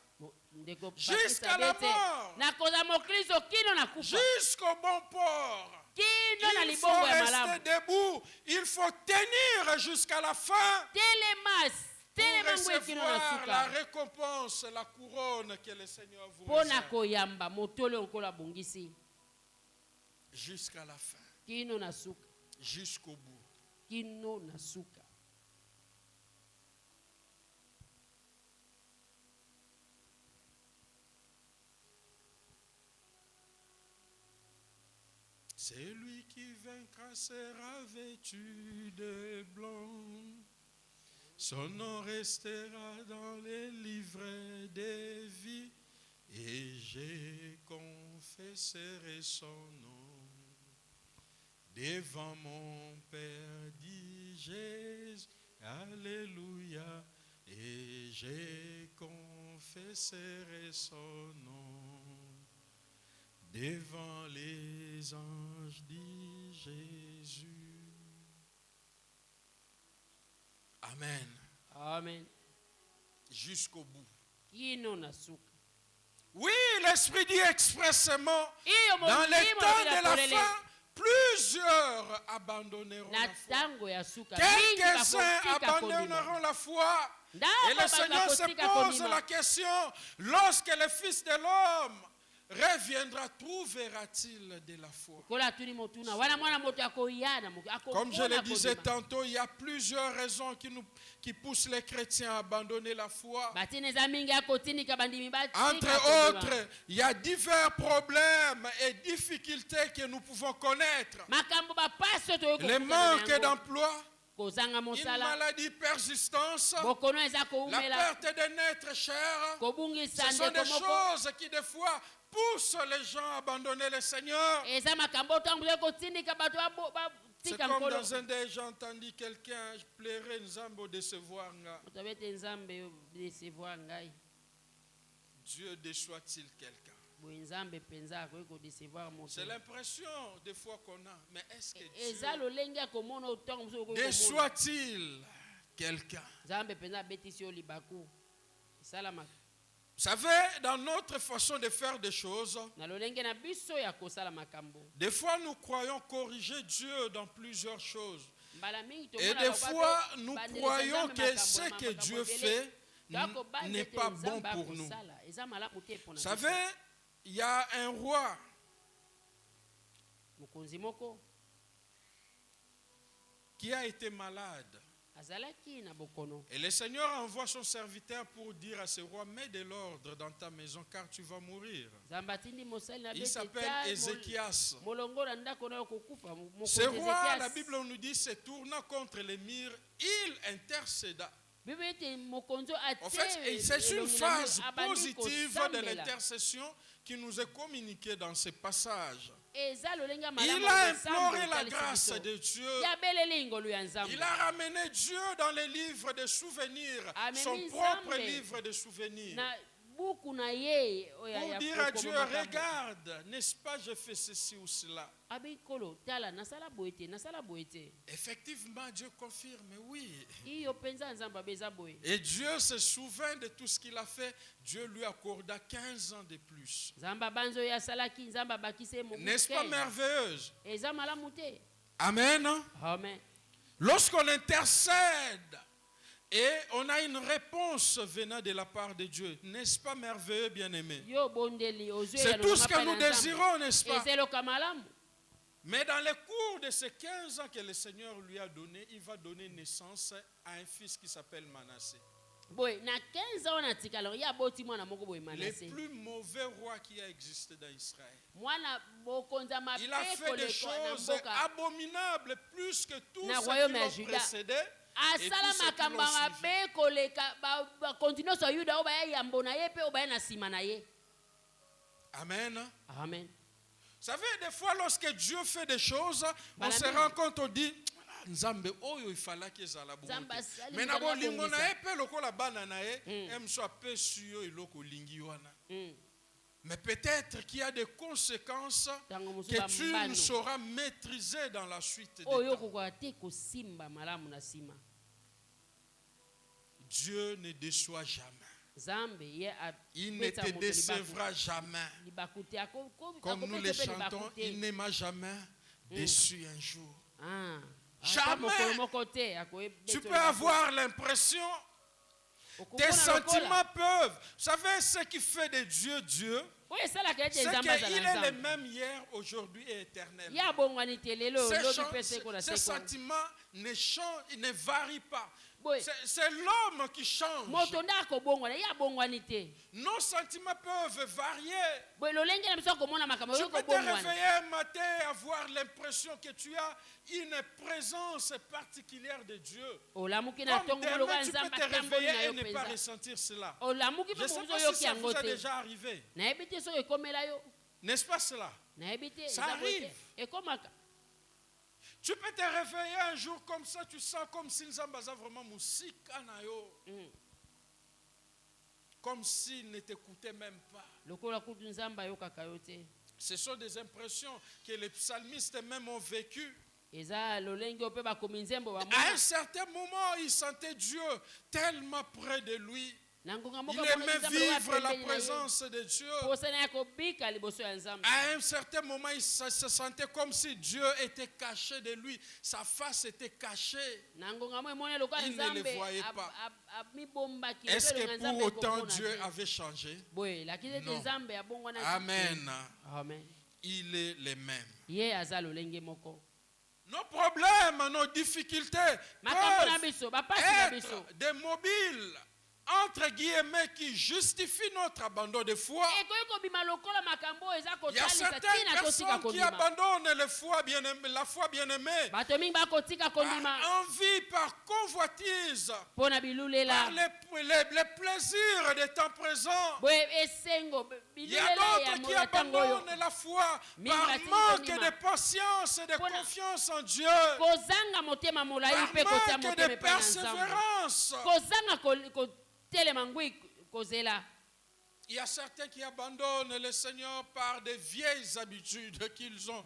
Ndeko Jusqu'à la mort. na koza mokristo kino na kufa. jusqu'au bon port. Kino na Il faut libongo ya rester malamu. debout. Il faut tenir jusqu'à la fin Telemas. pour Telemango kino na recevoir la suka. récompense, la couronne que le Seigneur vous Pona réserve. koyamba motole onkola bongisi. Jusqu'à la fin. Kino na suka. Jusqu'au bout. Kino na suka. Celui qui vaincra sera vêtu de blanc. Son nom restera dans les livrets des vies. Et je confesserai son nom devant mon Père, dit Jésus. Alléluia. Et je confesserai son nom devant les anges, dit Jésus. Amen. Amen. Jusqu'au bout. Kino na suka. Oui, l'Esprit dit expressément, Iyo dans les molimo temps bila de la polele. fin, plusieurs abandonneront Na la foi. tango ya suka. Mingi Quelques-uns bakotika abandonneront kondima. la foi. Ndako Et le Seigneur se bakotika pose kondima. la question, lorsque le Fils de l'homme reviendra, trouvera-t-il de la foi? Kola tuni motuna. Wana mwana moto akoyana. Comme je le disais tantôt, il y a plusieurs raisons qui poussent les chrétiens à abandonner la foi. Entre autres, il y a divers problèmes et difficultés que nous pouvons connaître. Le manque d'emploi, une maladie persistante, la perte de notre chair. Ce sont des choses qui des fois poussent les gens à abandonner le Seigneur. C'est comme dans un des j'ai entendu quelqu'un pleurer Nzambo décevoir. Dieu déçoit-il quelqu'un? C'est l'impression des fois qu'on a. Mais est-ce que Dieu déçoit-il quelqu'un? Vous savez, dans notre façon de faire des choses, des fois nous croyons corriger Dieu dans plusieurs choses. Et des fois nous croyons que ce que Dieu fait n'est pas bon pour nous. Vous savez, il y a un roi qui a été malade. Et le Seigneur envoie son serviteur pour dire à ce roi, mets de l'ordre dans ta maison car tu vas mourir. Il s'appelle Ézéchias. Ce roi, la Bible nous dit, se tournant contre les murs, il intercéda. En fait, c'est une phase positive de l'intercession qui nous est communiquée dans ce passage. Il a imploré la grâce de Dieu. Il a ramené Dieu dans les livres de souvenirs, son propre livre de souvenirs. Pour dire à Dieu, regarde, n'est-ce pas, je fais ceci ou cela. Effectivement, Dieu confirme, oui. Et Dieu se souvient de tout ce qu'il a fait. Dieu lui accorda 15 ans de plus. N'est-ce pas merveilleuse? Amen. Amen. Lorsqu'on intercède et on a une réponse venant de la part de Dieu, n'est-ce pas merveilleux, bien-aimé? C'est tout ce que nous désirons, n'est-ce pas? Mais dans le cours de ces 15 ans que le Seigneur lui a donné, il va donner naissance à un fils qui s'appelle Manassé. Le plus mauvais roi qui a existé dans Israël. Il a fait des choses abominables plus que tous ceux qui l'ont précédé. Et tous ceux qui l'ont suivi. Amen. Amen. Vous savez, des fois, lorsque Dieu fait des choses, on se rend compte, on dit, Nzambe, oh, il fallait qu'il y ait la bonté. Mais na bolingo na epe lokola bana na e, emso ape suyo iloko lingi wana. Mais peut-être qu'il y a des conséquences que tu ne sauras maîtriser dans la suite des temps. Dieu ne déçoit jamais. Il ne te décevra jamais. Comme nous les chantons, il ne m'a jamais déçu un jour. Jamais. Tu peux avoir l'impression, tes sentiments peuvent. Vous savez ce qui fait de Dieu Dieu? C'est qu'il est le même hier, aujourd'hui et éternellement. Ces sentiments ne changent, ils ne varient pas. C'est l'homme qui change. Nos sentiments peuvent varier. Tu peux te réveiller un matin et avoir l'impression que tu as une présence particulière de Dieu. Comme demain, tu peux te réveiller et ne pas ressentir cela. Je ne sais pas si ça vous est déjà arrivé. N'est-ce pas cela? Ça arrive. Tu peux te réveiller un jour comme ça, tu sens comme si Nzambaza vraiment musique anayo. Comme s'il ne t'écoutait même pas. Ce sont des impressions que les psalmistes même ont vécues. eza lolenge ope bakomi nzembo À bamona un certain moment, il sentait Dieu tellement près de lui. na ngonga Il moko aimait vivre la présence de Dieu. posana ya kobika liboso ya nzambe À un certain moment, il se sentait comme si Dieu était caché de lui. Sa face était cachée. na ngonga mo emoni lokola Il ne le nzambe voyait pas. amibombaki Est-ce que pour autant Dieu avait changé? boye lakini ete Non. nzambe abongwana Amen. amen Il est le même. ye aza lolenge moko Nos problèmes, nos difficultés makambo na peuvent biso bapasi na biso être des mobiles, entre guillemets, qui justifient notre abandon de foi. ekoki kobima lokola makambo oyo eza Il y a kotalisa certaines ntina totika personnes qui kondima abandonnent la foi bien-aimée bato mingi bakotika kondima par envie, par convoitise, mpo na par bilulela les plaisirs des temps présents. boye esengo Il y a bilulela ya d'autres qui ya ntango oyo abandonnent la foi Mingi par batiki manque kondima. de patience et de Pona- confiance en Dieu, kozanga motema molai par mpe kotia manque motema de epai na nzambe persévérance. kozanga kotelema ngwi kozela Il y a certains qui abandonnent le Seigneur par des vieilles habitudes qu'ils ont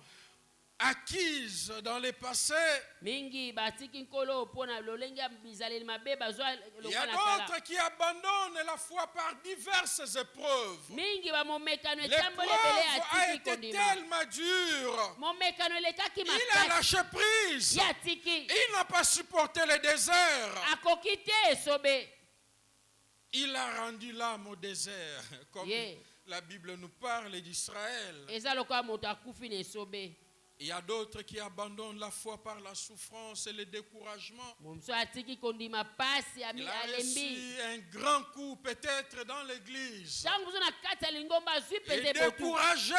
acquises dans le passé. mingi batiki nkolo mpo na lolenge ya bizaleli mabe bazwa Il y a lokwa na kala d'autres qui abandonnent la foi par diverses épreuves. mingi bamomekano etamboli ebele L'épreuve a atiki été kondima tellement dure. momekano elekaki Il a makasi lâché prise. ye atiki Il n'a pas supporté le désert. akoki te esobe Il a rendu l'âme au désert. Comme Yeah. la Bible nous parle d'Israël. eza lokola moto akufi na esobe Il y a d'autres qui abandonnent la foi par la souffrance et le découragement. momosu atiki kondima pasi Il a alembi reçu un grand coup peut-être dans l'église. ntango mosu na kati ya lingomba azwi Et pete botu découragé,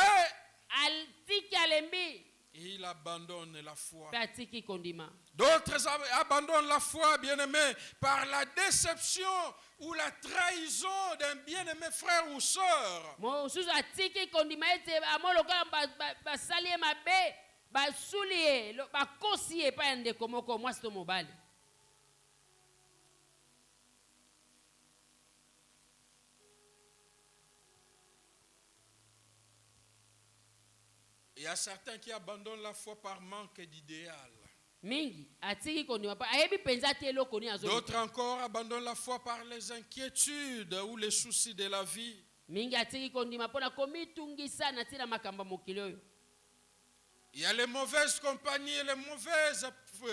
atiki alembi il abandonne la foi. mpe atiki kondima D'autres abandonnent la foi, bien-aimé, par la déception ou la trahison d'un bien-aimé frère ou sœur. mosusu atiki kondima ete amo lokola basali ye mabe basuli ye bakosi ye epai ya ndeko moko mwasi to mobali Il y a certains qui abandonnent la foi par manque d'idéal. mingi atiki kondima mpo ayebi mpenza te eloko nini D'autres azoluka encore abandonnent la foi par les inquiétudes ou les soucis de la vie. mingi atiki kondima mpo na komitungisa na ntina makambo ya mokili oyo Il y a les mauvaises compagnies et les mauvaises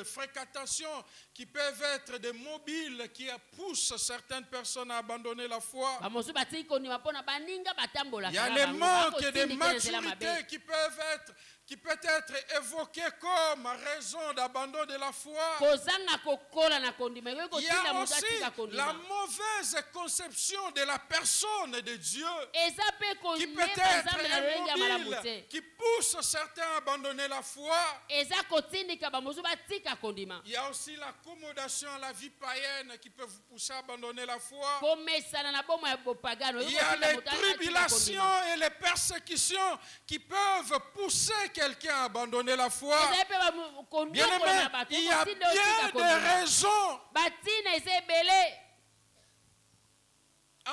fréquentations qui peuvent être des mobiles qui poussent certaines personnes à abandonner la foi. bamosusu batiki kondima mpo na baninga batambolaka Il y a na les bango, manques de bakotindika na nzela maturité mabe. qui peut être évoqué comme raison d'abandon de la foi. kozanga kokola na kondima ekoki Il y kotinda a moto aussi atika la kondima mauvaise conception de la personne de Dieu eza mpe qui peut koyeba être nzambe na lolenge ya malamu un te mobile qui pousse certains à abandonner la foi. eza kotindika bamosusu batika kondima Il y a aussi l'accommodation à la vie païenne qui peut vous pousser à abandonner la foi. komesana na bomo ya bopagano Il y a les tribulations et les persécutions qui peuvent pousser quelqu'un à abandonner la foi. eza mpe Bien kondukola na aimé, bato il y a kotinda otika bien des kondima raisons, batina eza ebele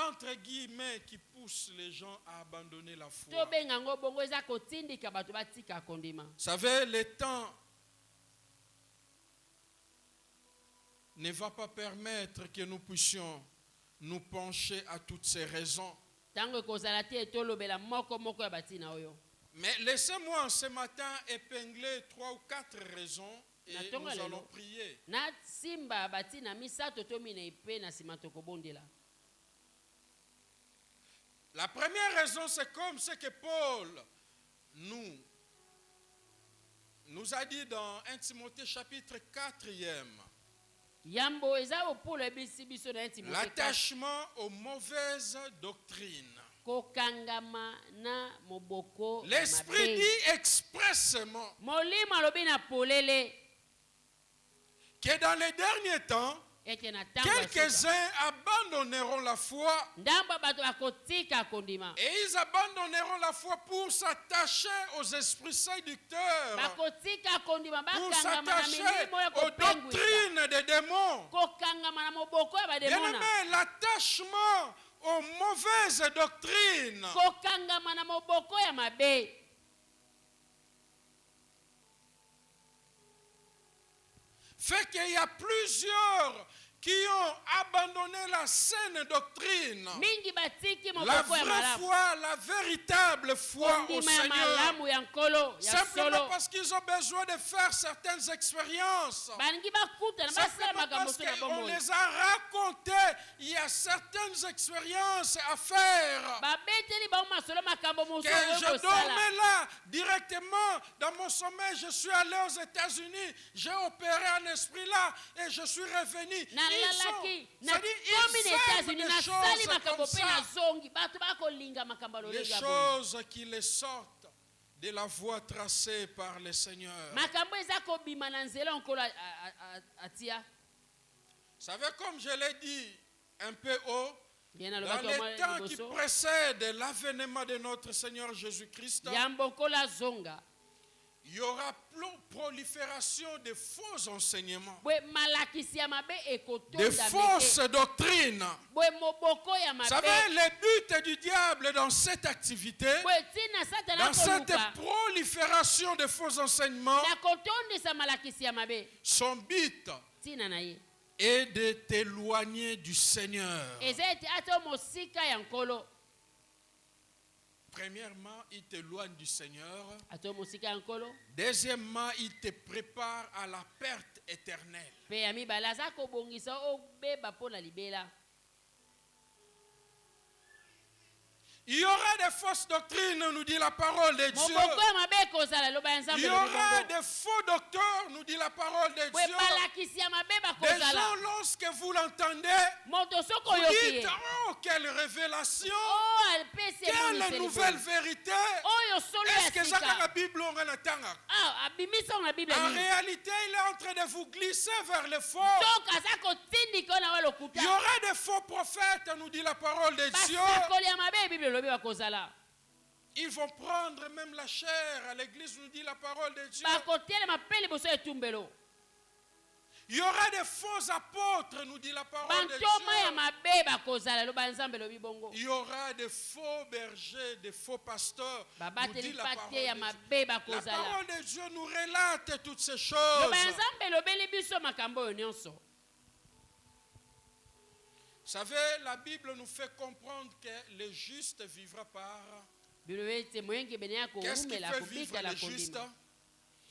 entre guillemets, qui poussent les gens à abandonner la foi. tobenga yango bongo eza kotindika bato batika kondima Vous savez, le temps ne va pas permettre que nous puissions nous pencher à toutes ces raisons. ntango ekozala te tolobela moko ya batina oyo Mais laissez-moi ce matin épingler 3 ou 4 raisons et nous allons prier. na simba batina misato to minei mpe na nsima tokobondela La première raison, c'est comme ce que Paul nous a dit dans 1 Timothée chapitre 4e. yambo eza opolo ebisi biso na Timote L'attachement aux mauvaises doctrines. kokangama na moboko ya L'Esprit mabe. dit expressément molimo alobi na polele que dans les derniers temps, ete na ntango ya sika, quelques-uns abandonneront la foi ndambo bato bakotika kondima et ils abandonneront la foi pour s'attacher aux esprits séducteurs, bakotika kondima pour bakangama na s'attacher milimo ya aux kopengwisa doctrines des démons. kokangama na moboko ya Bien bademona aimé, l'attachement aux mauvaises doctrines kokangama na moboko ya mabe fait qu'il y a plusieurs qui ont abandonné la saine doctrine, mingi batiki la moboko ya vraie malamu foi, la véritable foi au kondima ya Seigneur, malamu ya nkolo ya simplement solo parce qu'ils ont besoin de faire certaines expériences. balingi bakutana basala Simplement makambo parce so na qu'on bomoi les a racontés, il y a certaines expériences à faire. babeteli bango masolo makambo mosusu Que oyo je kosala dormais là directement dans mon sommeil, je suis allé aux États-Unis, j'ai opéré un esprit là et je suis revenu. nalalaki C'est-à-dire, nakomi ils na savent états-unis des nasali choses makambo comme mpe ça. nazongi bato bakolinga makambo ya Les lolenge ya boye choses qui les sortent de la voie tracée par le Seigneur. makambo eza kobima na nzela nkolo atia Vous savez, comme je l'ai dit un peu haut, ngai dans nalobaki les omwa temps qui liboso précèdent l'avènement de notre Seigneur Jésus-Christ, yambo nkolo azonga il y aura prolifération de faux enseignements, bwe malakisi ya mabe de ekotonda fausses doctrines. bwe moboko ya Vous mabe savez, le but du diable dans cette activité, bwe ntina satana dans cette koluka prolifération de faux enseignements, na kotondisa malakisi ya mabe son but ntina na ye est de t'éloigner du Seigneur. eza ete ata mosika ya nkolo Premièrement, il t'éloigne du Seigneur. ata mosika ya nkolo Deuxièmement, il te prépare à la perte éternelle. mpe ya mibale aza kobongisa obeba mpo na libela Il y aura des fausses doctrines, nous dit la parole de Dieu. moboko ya mabe ekozala loba ya Il nzambe y elobi aura bongo des faux docteurs, nous dit la parole de bwe Dieu. balakisi ya mabe Des gens, bakozala lorsque vous l'entendez, moto soki vous oyoki dites, ye oh, quelle révélation, o apesi quelle emoniseli nouvelle boye. vérité. oyo solo Est-ce que ça, ya dans la sika Bible, on en attend? abimisango na bible En nini réalité, il est en train de vous glisser vers le faux. donc aza kotindika oyo na wa Il lokuta y aura des faux prophètes, nous dit la parole de Dieu. basakoli ya mabe bible elobi bakozala Ils vont prendre même la chair à l'église, nous dit la parole de Dieu. bakotelema mpe liboso ya etumbelo Il y aura des faux apôtres, nous dit la parole de bantoma ya Dieu. mabe bakozala loba ya nzambe elobi bongo Il y aura des faux bergers, des faux pasteurs, nous babateli dit la mpa parole te ya de Dieu. mabe La bakozala parole de Dieu nous relate toutes ces loba ya choses. nzambe elobeli biso makambo oyo nyonso Vous savez, la Bible nous fait comprendre que le juste vivra par... bino ete moyengebene ya Qu'est-ce qui koumela fait vivre kobikala le juste? kondima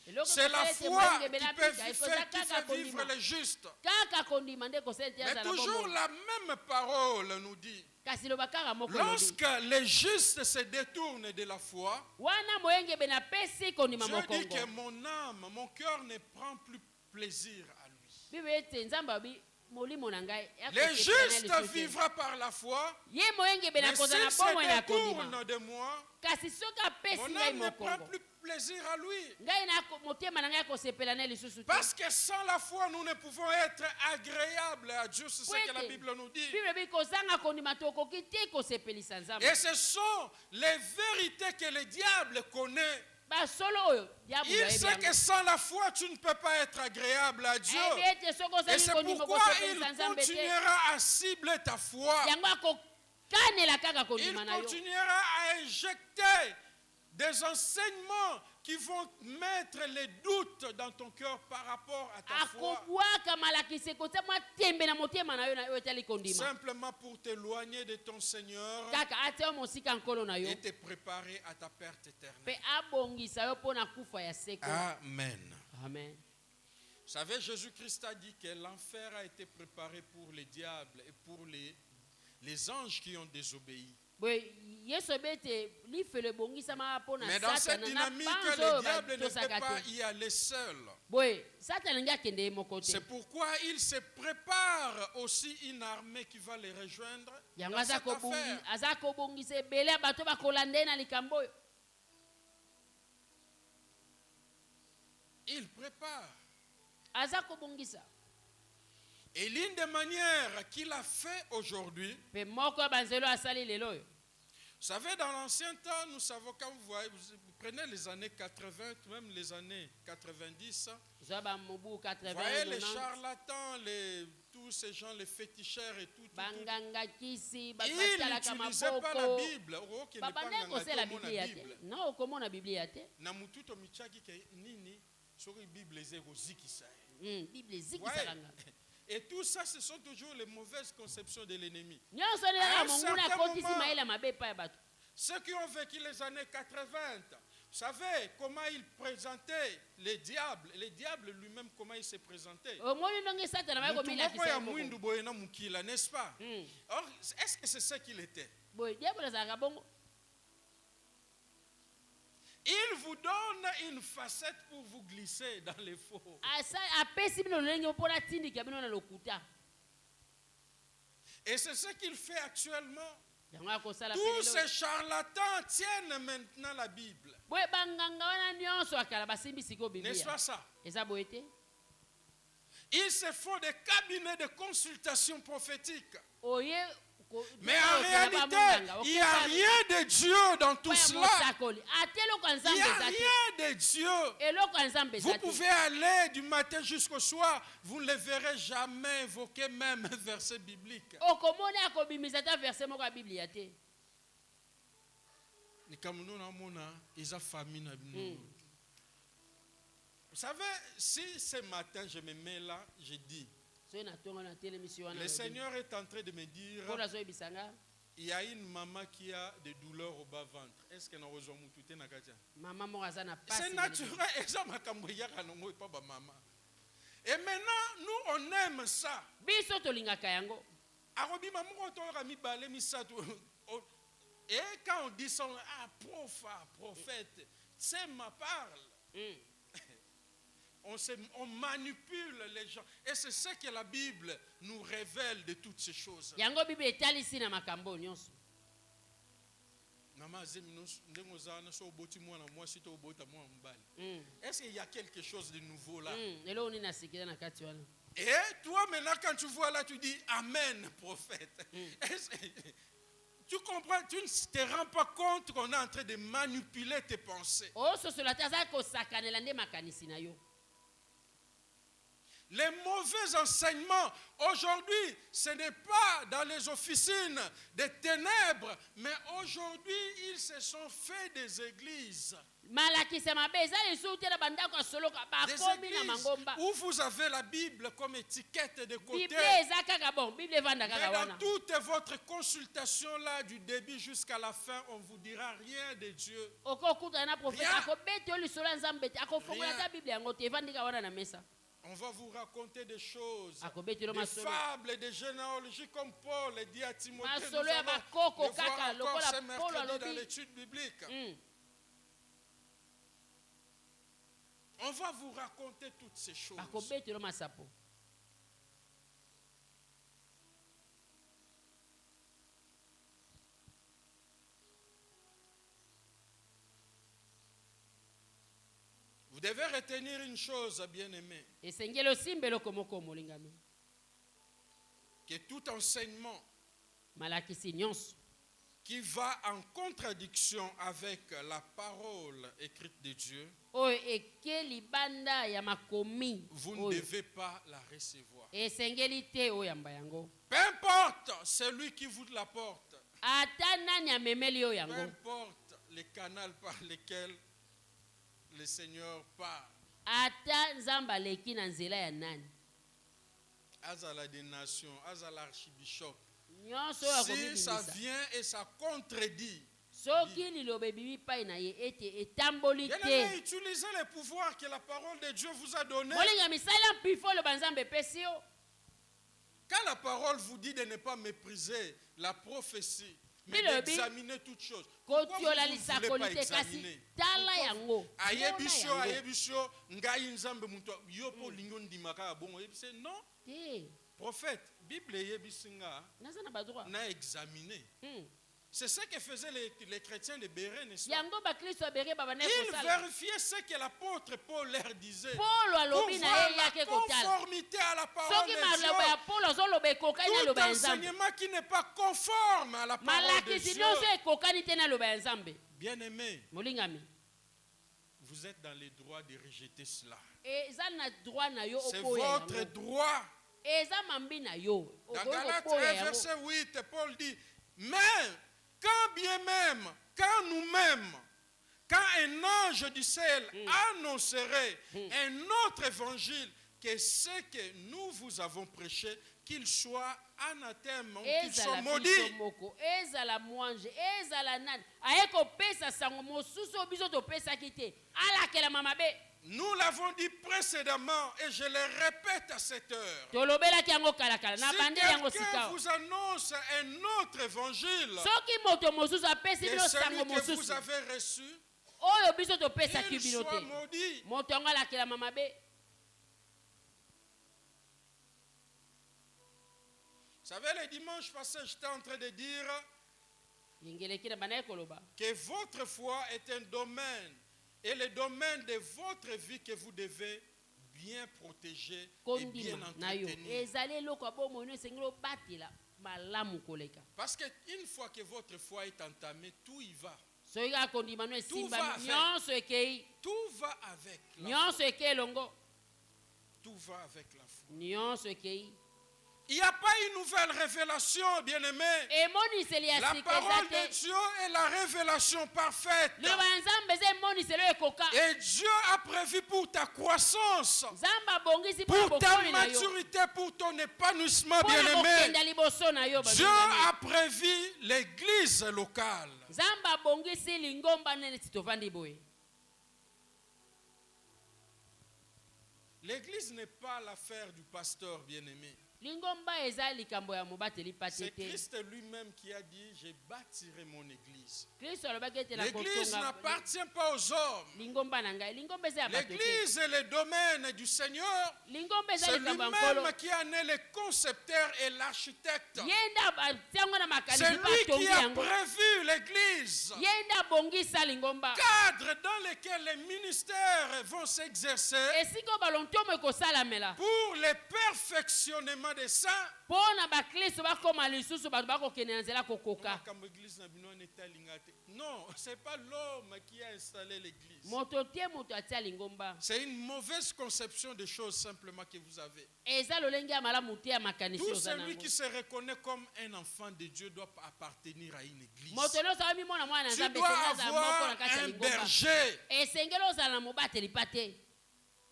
eloko C'est la kosala ete foi moyengebene qui peut apika ekoza faire kaka vivre kondima le juste. kaka kondima nde kosala ete Mais azala toujours bongo la même parole nous dit. kasi loba kaka moko elobi Lorsque les justes se détournent de la foi, wana moyengebene apesi kondima Dieu dit mokongo que mon âme, mon cœur ne prend plus plaisir à lui. bible ete nzambe abi molimo na ngai Les justes vivra par la foi, ye moyengebene mais akozala s'il bongo se na kondima détourne de moi, kasi soki apesi mon ngai âme ne prend mokongo plus plaisir à lui. ngai motema na ngai akosepela na lisusu te Parce que sans la foi, nous ne pouvons être agréables à Dieu. C'est ce que la Kwete. Bible nous dit. bible ebi kozanga kondima tokoki te kosepelisa nzambe Et ce sont les vérités que le diable connaît. basolo oyo diable Il ayebi sait yango. que sans la foi, tu ne peux pas être agréable à Dieu. ayebi ete soki Et ozali c'est kondima pourquoi il kosepelisa nzambe te continuera à cibler ta foi. yango akokanela kaka Il kondima na yo continuera à injecter des enseignements qui vont mettre les doutes dans ton cœur par rapport à ta foi. akobwaka malakisi ekotia mwa tembe na motema na yo na oyo etali kondima Simplement pour t'éloigner de ton Seigneur kaka atia yo mosika nkolo na yo et te préparer à ta perte éternelle. mpe abongisa yo mpo na kufa ya seko Amen. amen Vous savez, Jésus-Christ a dit que l'enfer a été préparé pour les diables et pour les anges qui ont désobéi. boye yesu oyebi ete lifelo ebongisama mpo na Mais dans cette satana na dynamique, banzo le oyo diable ne peut batosaka pas te y aller seul. boye satana ngi akende ye moko te C'est pourquoi il se prépare aussi une armée qui va les rejoindre yango dans cette affaire. aza kobongisa ebele ya bato bakolanda ye na likambo oyo Il prépare. aza kobongisa Et l'une des manières qu'il a fait aujourd'hui, mpe moko ya banzelo asali lelo oyo vous savez, dans l'ancien temps, nous savons, quand vous voyez, vous prenez les années 80, même les années 90, zwa bamobu vous 80 voyez les 90 charlatans, tous ces gens, les féticheurs et tout. banganga kisi Ils batalaka n'utilisaient pas la maboko Bible. Oh, qui n'est pas babandaki kosala nganga, biblia Bible. te no okomona biblia te Na mututo michaki ke nini soki Bible eze kozikisa. Bible Ouais. ezikisaka nga. Et tout ça, ce sont toujours les mauvaises conceptions de l'ennemi. Nyonso À ndenge un monguna certain akotisi moment, mayele ya mabe epai ya bato. Ceux qui ont vécu les années 80, vous savez comment il présentait les diables. Les diables lui-même, comment il s'est présenté. Omoni ndenge satana baye Mutu komila moko ya kisa mwindu moko. boye na mukila, n'est-ce pas? Mm. Or, est-ce que c'est ça qu'il était? Boye diable azalaka bongo. Il vous donne une facette pour vous glisser dans les faux. Apesi bino lolenge mpona tindika bino na lokuta. Et c'est ce qu'il fait actuellement. Yango akosala Tous pelelo. ces charlatans tiennent maintenant la Bible. Boye banganga wana nyonso akala basimbi siko N'est-ce Biblia. pas ça? Eza boye te. Ils se font des cabinets de consultation prophétique. Oye Mais en réalité, il n'y a rien de Dieu dans tout cela. Il n'y a rien de Dieu. Vous pouvez aller du matin jusqu'au soir, vous ne les verrez jamais évoquer même un verset biblique. Vous savez, si ce matin je me mets là, je dis, le Seigneur est en train de me dire, il y a une maman qui a des douleurs au bas-ventre. Est-ce que nous avons tout c'est naturel. Et maintenant, nous, on aime ça. Et quand on dit ça, prophète, c'est ma parle. On manipule les gens. Et c'est ce que la Bible nous révèle de toutes ces choses. Est-ce qu'il y a quelque chose de nouveau là? Et toi maintenant quand tu vois là, tu dis Amen, prophète. Tu comprends, tu ne te rends pas compte qu'on est en train de manipuler tes pensées. Les mauvais enseignements, aujourd'hui, ce n'est pas dans les officines des ténèbres, mais aujourd'hui, ils se sont faits des églises. Des églises où vous avez la Bible comme étiquette de côté. Mais dans toute votre consultation là, du début jusqu'à la fin, on ne vous dira rien de Dieu. On va vous raconter des choses, des fables, des généalogies comme Paul dit à Timothée. Nous allons le voir encore ce mercredi dans l'étude biblique. On va vous raconter toutes ces choses. Vous devez retenir une chose, bien-aimés. Que tout enseignement qui va en contradiction avec la parole écrite de Dieu, vous ne devez pas la recevoir. Peu importe celui qui vous l'apporte, peu importe les canaux par lesquels le Seigneur parle. Azala des nations, Azala l'archibishop. Si ça vient et ça contredit, utilisez les pouvoirs que la parole de Dieu vous a donnés. Quand la parole vous dit de ne pas mépriser la prophétie, mais d'examiner toutes choses, pourquoi vous ne voulez pas examiner? Non. Prophète, Bible n'a examiné. C'est ce que faisaient les chrétiens de Béret, n'est-ce pas? Ils vérifiaient ce que l'apôtre Paul leur disait pour voir la conformité à la parole de Dieu. Tout enseignement qui n'est pas conforme à la parole de Dieu. Bien-aimés, vous êtes dans les droits de rejeter cela. C'est votre droit. Dans Galates 1, verset 8, Paul dit, mais quand bien même, quand nous-mêmes, quand un ange du ciel annoncerait un autre évangile que ce que nous vous avons prêché, qu'il soit anathème ou qu'il soit ezala maudit. biso moko ezala mwange ezala nani aye kopesa sango mosusu biso topesaki te alakelama mabe. Nous l'avons dit précédemment et je le répète à cette heure. tolobelaki yango kalakala na Si bandeli yango quelqu'un sika vous annonce un autre évangile, soki moto mosusu apesi que bino celui sango que vous mosusu avez reçu, oyo biso topesaki qu'il bino soit te maudit. moto yango alakelama mabe. Vous savez, le dimanche passé, j'étais en train de dire yingeleki na banaye koloba que votre foi est un domaine et le domaine de votre vie que vous devez bien protéger et bien kondima na yo entretenir. ezali eloko ya bomoi no esengeli obatela malamu koleka Parce qu'une fois que votre foi est entamée, tout y va. soki kaka kondima no va esimba avec. nyonso ekei Tout va avec la foi. nyonso ekei elongo Tout va avec la foi. nyonso ekei. Il n'y a pas une nouvelle révélation, bien-aimé. emoniseli ya La sika eza parole te de Dieu est la révélation parfaite. liloba ya nzambe eza emoniseli oyo ekoka Et Dieu a prévu pour ta croissance, nzambe abongisi mpo pour na ta bokoli na yo maturité, pour ton épanouissement, mpo na bien-aimé. kokenda liboso na yo Dieu bazongami. a prévu l'église locale. nzambe abongisi lingomba nene ti tovandi boye. L'église n'est pas l'affaire du pasteur, bien-aimé. lingomba eza likambo ya mobateli pate C'est te. Christ lui-même qui a dit, je bâtirai mon église. kristo alobaki ete na L'église kotonga n'appartient pas aux hommes. lingomba na ngai lingomba eza ya bato te. L'église est le domaine du Seigneur. lingomba eza C'est likambo ya nkolo lui-même qui en est le concepteur et l'architecte. ye nde atiango na C'est makanisi mpo lui qui atongi a yango prévu l'église. ye nde abongisa lingomba Cadre dans lequel les ministères vont s'exercer esika oyo balontomo ekosalamela pour le perfectionnement des saints. mpo na bakristo bakóma lisusu bato bakokende na nzela kokoka. Non, ce n'est pas l'homme qui a installé l'église. moto te moto atia lingomba C'est une mauvaise conception des choses simplement que vous avez. eza lolenge ya malamu te ya makanisi Tout oza celui nango qui se reconnaît comme un enfant de Dieu doit appartenir à une église. moto nyonso ayo mimona mwana na Tu nzambe dois esengeli ozala moko avoir na kati ya un lingomba berger. esengeli ozala na mobateli pa te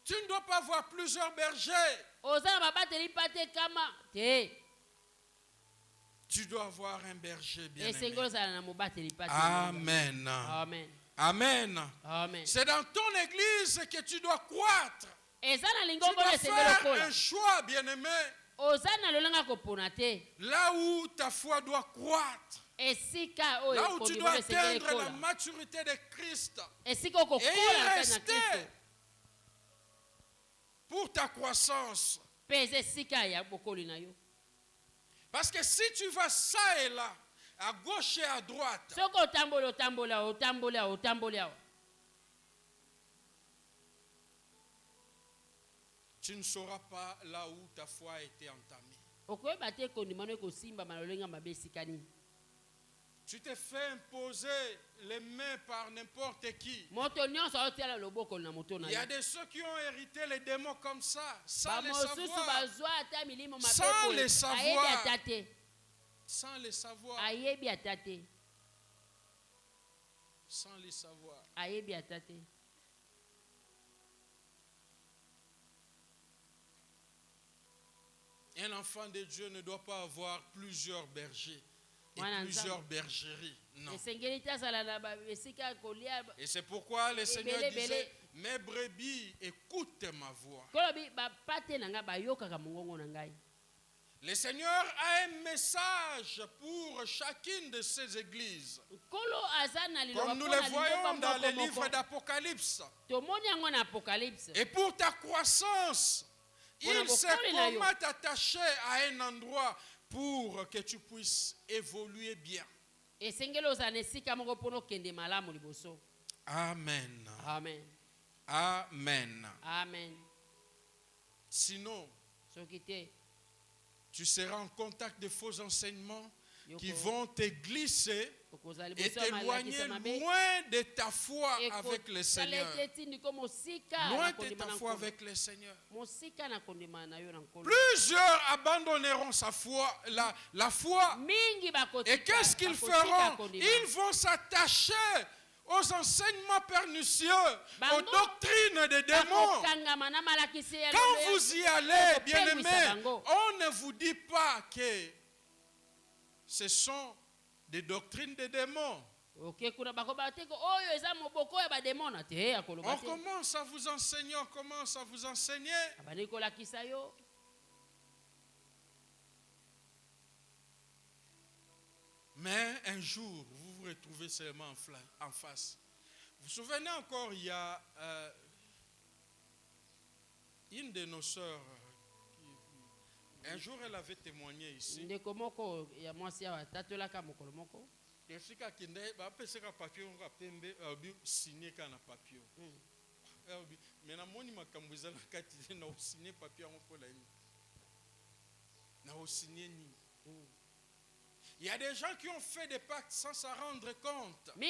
Tu ne dois pas avoir plusieurs bergers. oza na babateli pa te kama te Tu dois avoir un berger bien esengeli aimé. ozala na mobateli pa te. Amen. amen Amen. amen C'est dans ton église que tu dois croître. eza na Tu lingomba oyo dois esengeli faire okola un choix, bien-aimé. oza na lolanga kopona te Là où ta foi doit croître. esika oyo Là où tu dois kondima oyo esengeli atteindre la ekola maturité de Christ. esika Et okokola y na kati na rester kristo pour ta croissance. mpe eza esika ya bokoli na yo. Parce que si tu vas ça et là, à gauche et à droite, soki otambola otambola otambola otambola awa tu ne sauras pas là où ta foi a été entamée. okoyeba te kondima no ekosimbama na lolenge mabe esika nini. Tu te fais imposer les mains par n'importe qui. moto nyonso aotiala loboko na moto na Il y yo a des ceux qui ont hérité les démons comme ça, sans les bamosusu savoir. bazwa ata milimo Sans mabe le boye savoir. ayebi ata te Sans les savoir. ayebi ata te Sans les savoir. ayebi ata te. Un enfant de Dieu ne doit pas avoir plusieurs bergers et Mwana plusieurs nzambe. bergeries. Non. esengeli te azala na esika ya kolia Et c'est pourquoi le Seigneur belé. disait, mes brebis, écoutez ma voix. kolobi bapate na ngai bayokaka mongongo na ngai. Le Seigneur a un message pour chacune de ces églises. nkolo aza na liloba Comme nous mpo le na voyons dans lingomba le livre moko d'Apocalypse. tomoni yango na apocalypse. Et pour ta croissance, Pour la il se bokoli na yo. comment t'attacher à un endroit pour que tu puisses évoluer bien. esengeli ozala na esika moko mpona okende malamu liboso. Amen. amen Amen. amen. Sinon, soki te tu seras en contact de faux enseignements qui Yoko. vont te glisser okozala et liboso ya t'éloigner malakisa mabe loin de ta foi avec le Seigneur. ekosala ete etindiko mosika Loin na de kondima ta na foi nkolo. avec le Seigneur. mosika na kondima na yo na nkolo. Plusieurs abandonneront sa foi, la foi. mingi Et qu'est-ce qu'ils feront? Ils vont s'attacher aux enseignements pernicieux, Bango. aux doctrines des démons. Quand vous y allez, bien-aimés, on ne vous dit pas que ce sont des doctrines des démons. On commence à vous enseigner, on commence à vous enseigner. Mais un jour, vous vous retrouvez seulement en face. Vous vous souvenez encore, il y a une de nos sœurs, un jour elle avait témoigné ici. Esika kinde ba peseka papier on pembe signé kana papier. Mais na moni makambo za na kati na signé papier on pour la ni. Na signé ni. Il y a des gens qui ont fait des pactes sans s'en rendre compte. Il y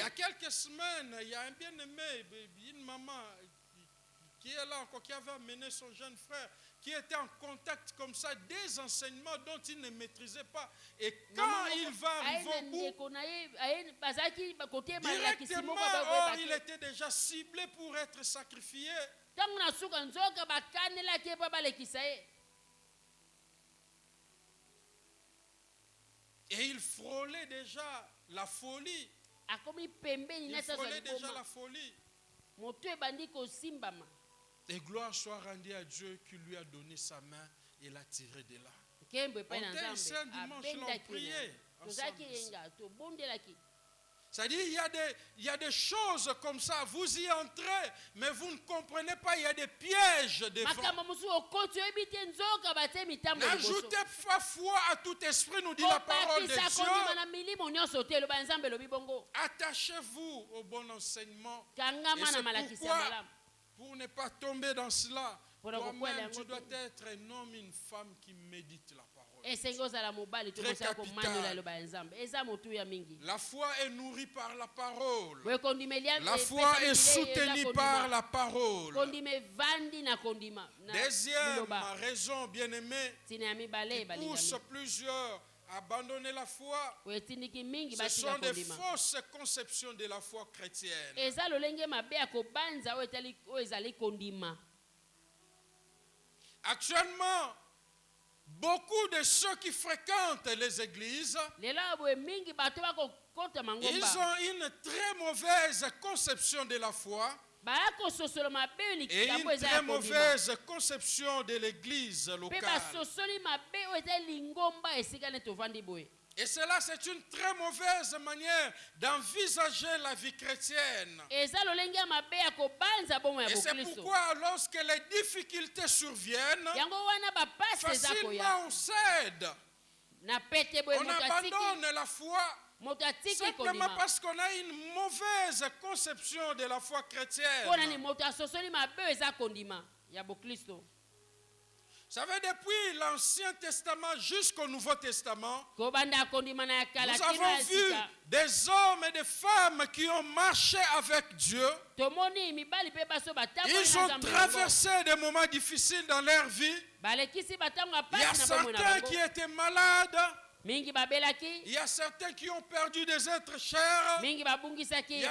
a quelques semaines, il y a un bien-aimé, une maman qui est là encore, qui avait amené son jeune frère, qui était en contact comme ça des enseignements dont il ne maîtrisait pas. Et quand il va arriver au bout, directement, il était déjà ciblé pour être sacrifié. Et il frôlait déjà la folie. Il frôlait déjà la folie. Et gloire soit rendue à Dieu qui lui a donné sa main et l'a tiré de là. On était ici un dimanche, on priait ensemble. C'est-à-dire, il y a des choses comme ça, vous y entrez, mais vous ne comprenez pas, il y a des pièges devant. N'ajoutez pas foi à tout esprit, nous dit la parole de Dieu. Attachez-vous au bon enseignement. Et c'est pourquoi, pour ne pas tomber dans cela, toi-même, tu dois être un homme, une femme qui médite la parole. Très capital. La foi est nourrie par la parole. La foi est soutenue par la parole. Deuxième raison, bien-aimé, qui pousse plusieurs à abandonner la foi, ce sont des fausses conceptions de la foi chrétienne. Actuellement, beaucoup de ceux qui fréquentent les églises, ils ont une très mauvaise conception de la foi et une très mauvaise conception de l'église locale. Et cela, c'est une très mauvaise manière d'envisager la vie chrétienne. Et c'est pourquoi, lorsque les difficultés surviennent, facilement on cède. On abandonne la foi simplement parce qu'on a une mauvaise conception de la foi chrétienne. Vous savez, depuis l'Ancien Testament jusqu'au Nouveau Testament, nous avons vu des hommes et des femmes qui ont marché avec Dieu. Ils ont traversé des moments difficiles dans leur vie. Il y a certains qui étaient malades. Il y a certains qui ont perdu des êtres chers. Il y en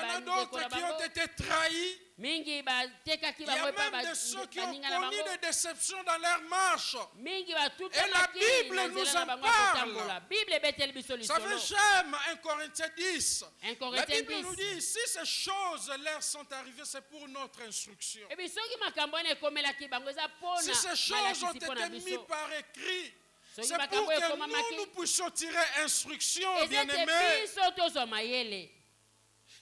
a d'autres qui ont été trahis. Il y a même de ceux qui ont connu des déceptions dans leur marche. Et la Bible nous en parle. Vous savez, j'aime 1 Corinthiens 10. La Bible nous dit, si ces choses leur sont arrivées, c'est pour notre instruction. Si ces choses ont été mises par écrit, c'est pour que nous puissions tirer instruction, bien-aimés.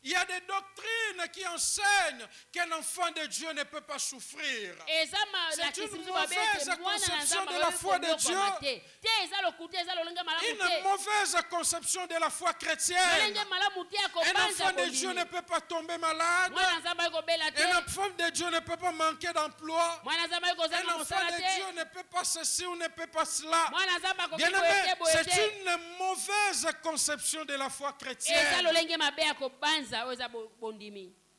Il y a des doctrines qui enseignent qu'un enfant de Dieu ne peut pas souffrir. C'est une mauvaise conception de la foi de Dieu. Une mauvaise conception de la foi chrétienne. Un enfant de Dieu ne peut pas tomber malade. Un enfant de Dieu ne peut pas manquer d'emploi. Un enfant de Dieu ne peut pas ceci ou ne peut pas cela. Bien-aimé, c'est une mauvaise conception de la foi chrétienne.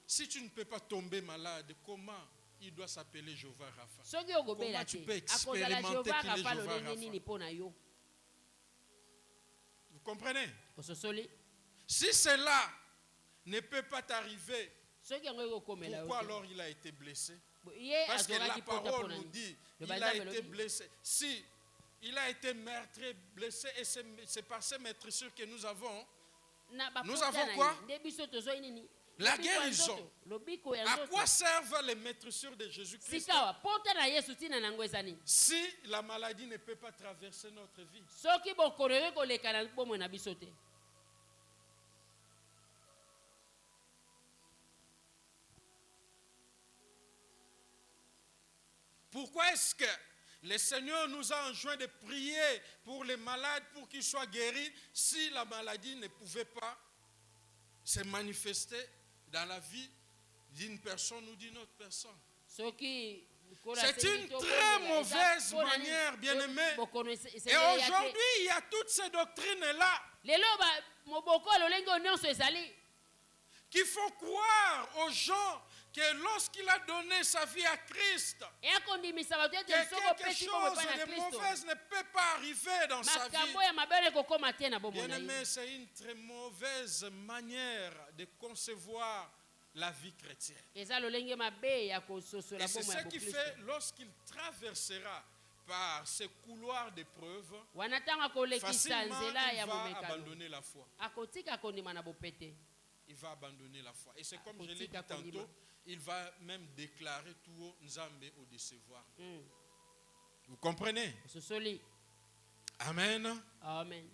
Si tu ne peux pas tomber malade, comment il doit s'appeler Jéhovah Rapha? Comment tu peux expérimenter qu'il est Jéhovah Rapha? Vous comprenez? Si c'est là ne peut pas t'arriver, soki yango ekokomela yo pourquoi te. alors il a été blessé? Ye Parce que la azwakaki pota parole mpo nous nani. dit, Le il a Nzambe été elobi. blessé. Si il a été meurtrier, blessé, et c'est par ces meurtrissures que nous avons Na bapota Nous avons na quoi? ye, nde biso tozwi nini? La Lobiko ya guérison. nzoto, lobiko ya À nzoto. quoi servent les meurtrissures de Jésus-Christ Sikawa, pota na Yesu tina nango eza nini? si la maladie ne peut pas traverser notre vie? Soki bokono yoki koleka na bomoi na biso te. Pourquoi est-ce que le Seigneur nous a enjoint de prier pour les malades pour qu'ils soient guéris si la maladie ne pouvait pas se manifester dans la vie d'une personne ou d'une autre personne? Soki C'est une très mauvaise manière, bien-aimé. Et aujourd'hui, il y a toutes ces doctrines-là lelo moboko lolenge nyonso ezali qui font croire aux gens que lorsqu'il a donné sa vie à Christ, eyakondimisa bato ete que soko quelque opesi bomoi chose epai na de Kristo mauvais ne peut pas arriver dans sa vie. makambo ya mabe ekokoma te na bomoi na Bien-aimé, ye. c'est une très mauvaise manière de concevoir la vie chrétienne. Eza lolenge mabe ya kososola Et c'est bomoi ya ce qui bokristo. fait, lorsqu'il traversera par ces couloirs d'épreuve, Wana ntango akolekisa facilement nzela il ya va momekano abandonner la foi. akotika kondima na bopete. Il va abandonner la foi. Et c'est comme je l'ai dit Kotika kondima. tantôt, il va même déclarer tout haut, Nzambe au décevoir. Vous comprenez? Ososoli. Amen. Amen.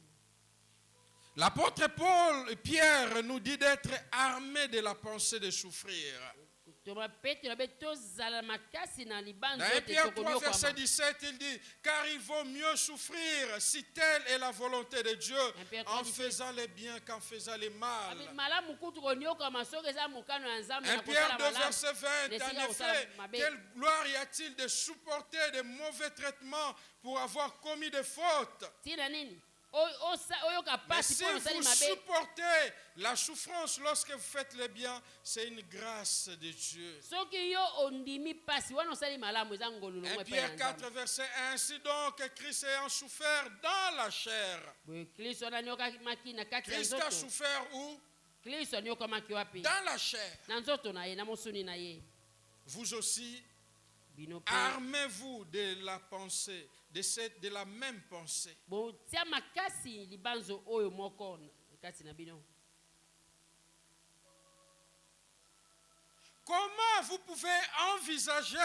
L'apôtre Paul et Pierre nous dit d'être armés de la pensée de souffrir. Toma Petro be tozala makasi na libanzo Dans 1 ete Pierre 3, tokonyokwama. verset 17, il dit, car il vaut mieux souffrir si telle est la volonté de Dieu 1 Pierre 3, en 17. faisant les biens qu'en faisant les mal. Malamu kutu konyokwama soki eza mokano ya Nzambe 1 na Pierre kosala 2, malamu. verset 20, Laissez en là au salam, effet, ma belle. quelle gloire y a-t-il de supporter de mauvais traitements pour avoir commis des fautes? Tina nini? Oyoka Mais pasi si mpo osali vous mabe. supportez la souffrance lorsque vous faites le bien, c'est une grâce de Dieu. Soki yo ondimi pasi wana osali malamu eza ngololo 1 moko epai Pierre na 4, Nzambe. verset 1, ainsi donc Christ ayant souffert dans la chair. Boye Kristo wana anyokamaki na kati ya Christ a nzoto. souffert où? Kristo anyokamaki wapi? Dans la chair. Na nzoto na ye, na mosuni na ye. Vous aussi, Bino pe. armez-vous de la pensée, de la même pensée. Bon, tia makasi libanzo oyo moko na kati na bino. Comment vous pouvez envisager,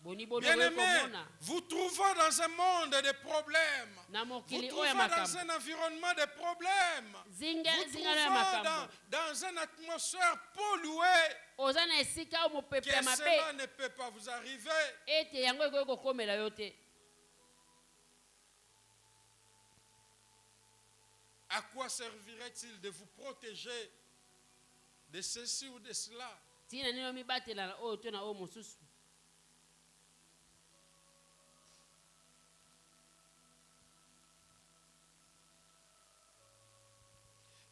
Boni bono bien-aimés, komona. vous trouvez dans un monde de problèmes, Na vous mokili trouvez oyo dans makambo. un environnement de problèmes, Zinga vous zinga na trouvez makambo. dans une atmosphère polluée, Oza na esika o mopepe que ya cela mabe. ne peut pas vous arriver. Ete yango ekoki kokomela yo te. À quoi servirait-il de vous protéger de ceci ou de cela? Tina nini omibatela na oyo to na oyo mosusu.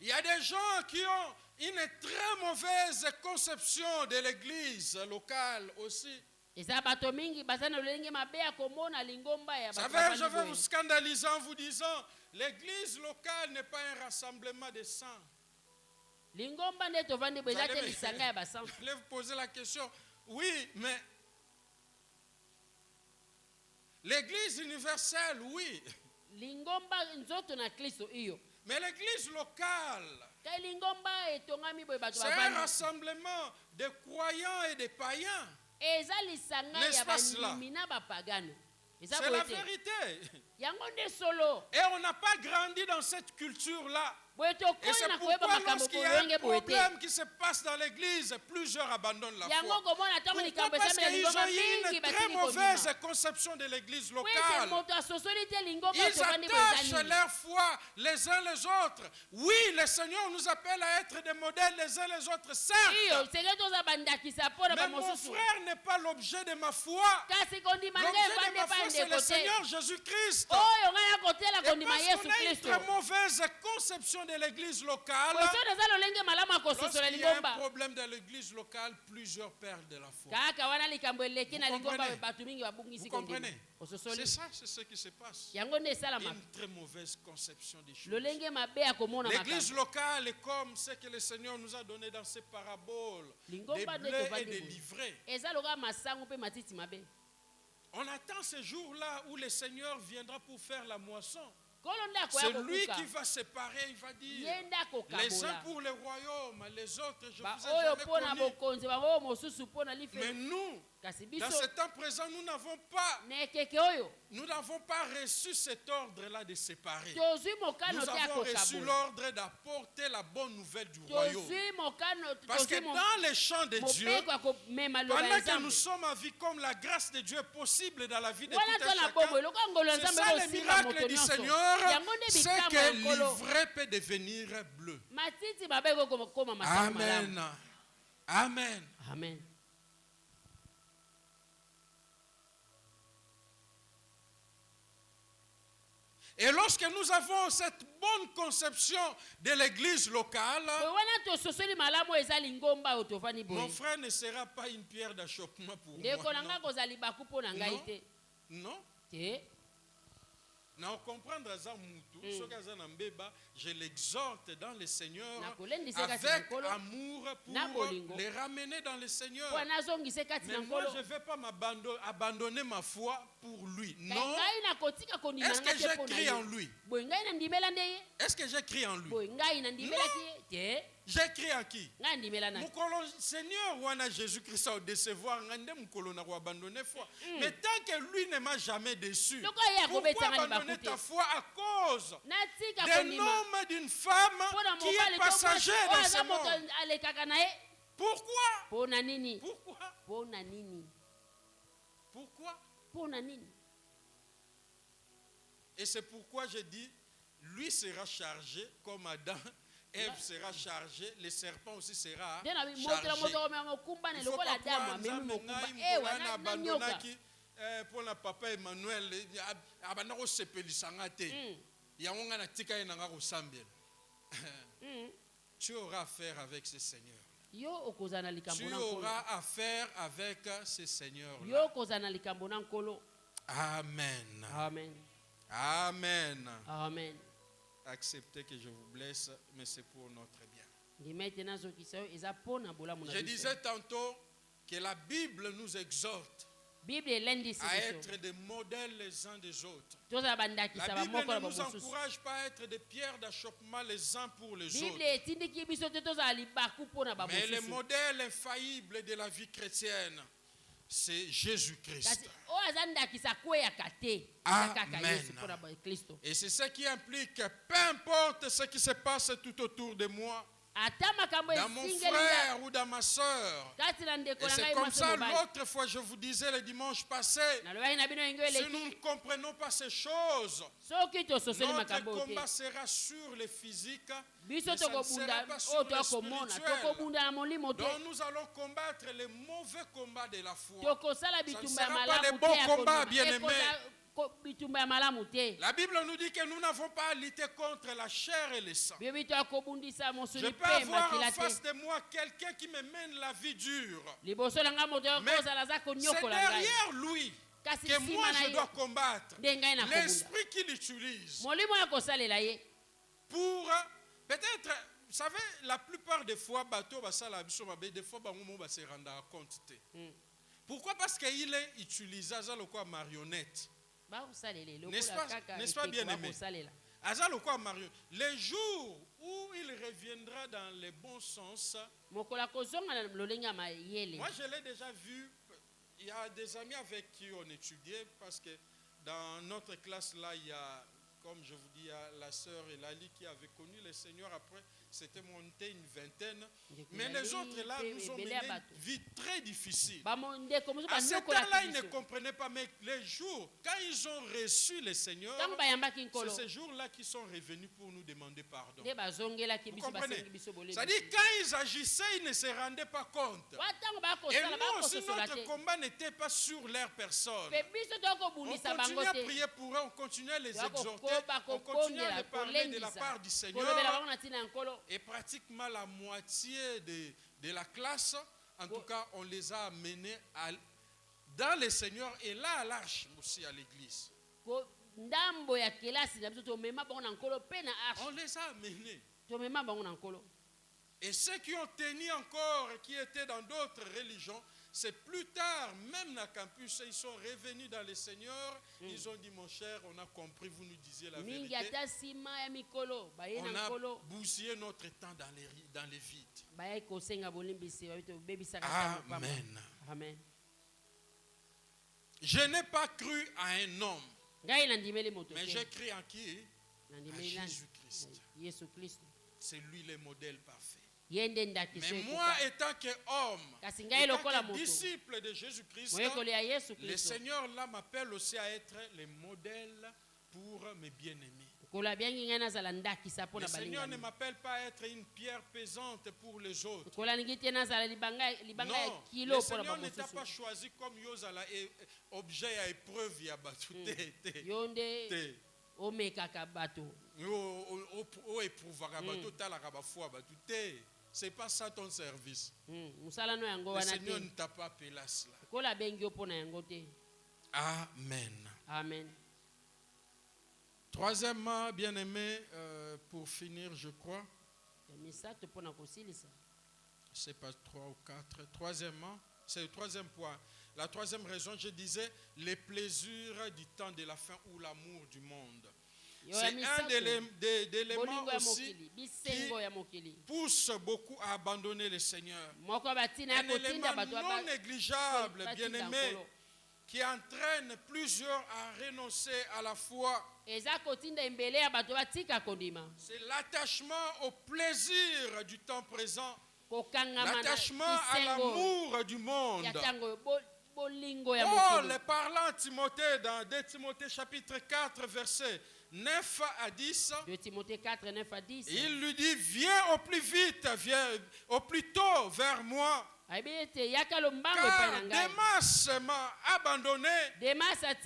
Il y a des gens qui ont une très mauvaise conception de l'église locale aussi. Eza bato mingi baza na lolenge mabe ya komona lingomba ya Vous bato savez, je bavandi vais boye. vous scandaliser en vous disant, l'église locale n'est pas un rassemblement de saints. Lingomba nde tovandi boye eza te Vous lisanga ya basantu. allez vous poser la question, oui, mais l'église universelle, oui, Lingomba nzoto na Kristo iyo. mais l'église locale, Kai lingomba etongami boye bato c'est un bavandi. rassemblement de croyants et de païens. Eza lisanga N'est-ce ya pas cela? bandimi na bapagano. Eza C'est la boye te. vérité. Yango nde solo. Et on n'a pas grandi dans cette culture-là. Boye Et tokoni c'est na koyeba pourquoi makambo lorsqu'il y a un kolenge boye te. problème qui se passe dans l'église, plusieurs abandonnent la Yango foi. komona ntango Pourquoi? likambo Parce esamela qu'ils lingomba ont eu mingi une très batili mauvaise kondima. conception de l'église Po ete locale. moto asosoli te lingomba Ils tovandi boye attachent eza nini. leur foi les uns les autres. Oui, le Seigneur nous appelle à être des modèles les uns les autres, Iyo certes. senge toza bandakisa mpo na Mais mon bamosusu. frère n'est pas l'objet de ma foi. Kasi kondima nde L'objet de evandi ma epai foi, c'est le ndeko te. Seigneur Jésus-Christ. Oyo ngai nakotela Et kondima parce Yesu qu'on a une Kristo. très mauvaise conception de l'église locale, Oyo naza lolenge malamu akososola Lorsqu'il y a un lingomba problème dans l'église locale, plusieurs perdent de la foi. kaka wana likambo eleki na Vous lingomba comprenez? bato mingi Vous babungisi comprenez? kondima ososoli C'est ça, c'est ce qui se passe. yango nde esalamaka Une très mauvaise conception des choses. lolenge mabe ya komona L'église makambo locale est comme ce que le Seigneur nous a donné dans ses paraboles, des lingomba nde blés et tovandi des boye livrets. eza lokola masango mpe matiti mabe On attend ce jour-là où le Seigneur viendra pour faire la moisson. kolo nde C'est akoya lui kokuka qui va séparer, il va dire, ye nde les uns akokabola pour le royaume, les autres, je vous ai baoyo jamais mpo na connu. bokonzi bango oyo mosusu mpo na Mais life nous, kasi dans biso ce temps présent, nous n'avons pas na ekeke oyo reçu cet ordre-là de séparer. tozwi mokano Nous te avons reçu akokabola l'ordre d'apporter la bonne nouvelle du royaume. tozwi mokano Parce que tozwi dans les champs de Dieu, mobeko ya komema loba pendant ya que nous nzambe sommes à vie comme la grâce de Dieu est possible dans la vie de tout wana un to na chacun, bombo eloko ya ngolo ya c'est nzambe ça le ekosimba moto miracle du nyonso Seigneur, yango nde c'est bikamwa que ya nkolo l'ivraie peut devenir bleu. matiti mabe ekokoma masango Amen. malamu Amen. amen Et lorsque nous avons cette bonne conception de l'église locale, boye wana tososoli malamu oyo eza lingomba oyo tovandi mon boye frère ne sera pas une pierre d'achoppement pour ndeko na moi. ngai kozala libaku mpo na ngai te Non. te Na comprendre aza mutu, soki aza na mbeba, je l'exhorte dans le Seigneur nakolendisa kati na avec nkolo amour na pour bolingo. les ramener dans le Seigneur. mpo nazongise kati Mais na moi, nkolo je ne vais pas abandonner ma foi pour lui. Kai Non. ngai nakotika kondima Est-ce na que ngai te j'ai mpo na crié en ye lui? boye ngai nandimela nde ye Est-ce que j'ai crié en lui? boye ngai nandimelaki ye te J'ai crié en qui? ngai nandimela na Mukolo Seigneur wana Jésus-Christ a décevoir ngande mukolo na abandonner foi. Mais tant que lui ne m'a jamais déçu, Loko ye pourquoi akobetsanga abandonner libaku te ta foi à cause natika d'un kondima homme, d'une femme mpo na qui est mobali passager oyo dans aza ce moto monde? alekaka na ye Pourquoi? mpo na nini Pourquoi? mpo na nini Pourquoi? mpo na nini Et c'est pourquoi je dis, lui sera chargé comme Adam, Ève sera chargée, le serpent aussi sera nde na motela chargé. moto komema mokumbana Il faut lokola pas croire adamu amemi nzambe mokumba ngai ewa mokolo na abandonnaki nyoka mpo na papa Emmanuel abanda kosepelisa nga te yango ngai natika ye na nga kosambela. Tu auras affaire avec ce Seigneur. yo okozala na likambo Tu na nkolo auras affaire avec ce Seigneur. yo okozala na likambo na nkolo Amen. amen Amen. amen Acceptez que je vous blesse, mais c'est pour notre bien. ndima ete nazokisa yo eza mpo na bolamu na Je biso disais tantôt que la Bible nous exhorte bible elendisi à biso être des modèles les uns des autres. tozala bandakisa La Bible bamoko ne na nous bamosusu encourage pas à être des pierres d'achoppement les uns pour les bible autres. etindiki biso te tozala libaku mpo na Mais le bamosusu modèle infaillible de la vie chrétienne, c'est Jésus-Christ. kasi oyo aza ndakisa kweyaka te eza kaka Amen. yesu mpo na bakristo Et c'est ce qui implique que peu importe ce qui se passe tout autour de moi, ata makambo dans mon esingeli frère ou dans ma soeur. kati na ndeko Et na c'est ngai comme mwasi ça, mobali l'autre fois, je vous disais le dimanche passé, nalobaki na bino yengo si eleki nous ne comprenons pas ces choses, soki tososoli notre makambo oyo te combat sera sur le physique, biso mais ça ne tokobunda sera pas oyo sur le tokomona spirituel. tokobunda na molimo te Donc nous allons combattre les mauvais combats de la foi. tokosala Ça ne bitumba ya sera pas malamu des bons te ya combats, kondima. bien-aimés. Bitumba ya malamu te La Bible nous dit que nous n'avons pas à lutter contre la chair et le sang. bibi tokobundisa Je mosuni peux mpe avoir en makila face te de moi quelqu'un qui me mène la vie dure. liboso na ngai moto Mais yokozala aza c'est konyokola ngai derrière lui kasi que moi nsima na je ye dois combattre. nde ngai nakobunda L'esprit qu'il utilise molimo oyo akosalela ye pour peut-être, vous savez, la plupart des fois, bateau basala biso mabe, des fois bango mo ba se rendre compte te. Pourquoi? Parce qu'il est utilisé as quoi marionnette. bakosalela N'est-ce lokola pas- kaka n'est-ce pas bien ekeko aimé? bakosalela Aza quoi marionnette. Les jours où il reviendra dans le bon sens, mokolo akozonga na lolenge ya mayele moi je l'ai déjà vu. Il y a des amis avec qui on étudiait parce que dans notre classe là, il y a, comme je vous dis, il y a la sœur Elali qui avait connu le Seigneur après, c'était monté une vingtaine. Mais les autres là nous ont mené une vie très difficile. bamondeko mosusu À ce banyokolaki temps-là, ils ne biso comprenaient pas, mais les jours, quand ils ont reçu le Seigneur, ntango bayambaki c'est nkolo ces jours-là qu'ils sont revenus pour nous demander pardon. nde bazongelaki Vous biso comprenez? basengi biso bolembi C'est-à-dire, quand ils agissaient, ils ne se rendaient pas compte. wa ntango Et bakosala nous aussi, bakososola notre te combat n'était pas sur leur personne. mpe biso On tokobundisa bango continuait à te prier pour eux, on continuait à les exhorter, tokokoba on continuait à kokongela les parler de la kolendisa part du kolobela Seigneur. bango na ntina ya nkolo Et pratiquement la moitié de la classe, en tout cas, on les a amenés dans le Seigneur et là à l'arche aussi à l'église. ndambo ya kelasi na biso tomema bango na nkolo pe na arche. On les a amenés. Tomema bango na nkolo. Et ceux qui ont tenu encore, qui étaient dans d'autres religions, c'est plus tard, même dans le campus, ils sont revenus dans le Seigneur. Ils ont dit, mon cher, on a compris, vous nous disiez la vérité. On a bousillé notre temps dans les vides. Amen. Amen. Je n'ai pas cru à un homme, mais j'ai cru en qui? À Jésus-Christ. C'est lui le modèle parfait. Mais moi, étant qu'homme, étant que disciple de Jésus-Christ, le Seigneur là m'appelle aussi à être le modèle pour mes bien-aimés. Le Seigneur ne m'appelle pas à être une pierre pesante pour les autres. Non, le Seigneur ne t'a pas choisi comme Yozala objet à épreuve. C'est pas ça ton service. Le Seigneur ne t'a pas appelé à cela. Amen. Amen. Troisièmement, bien-aimé, pour finir, je crois. C'est pas 3 ou 4. Troisièmement, c'est le troisième point. La troisième raison, je disais, les plaisirs du temps de la fin ou l'amour du monde. C'est un des éléments aussi qui pousse beaucoup à abandonner le Seigneur. Un élément non négligeable, bien-aimé, qui entraîne plusieurs à renoncer à la foi. C'est l'attachement au plaisir du temps présent, l'attachement à l'amour du monde. Paul parlant à Timothée dans 2 Timothée chapitre 4 verset 9 à 10, 2 Timothée 4, 9 à 10. Il lui dit, viens au plus vite, viens au plus tôt vers moi. Car Démas m'a abandonné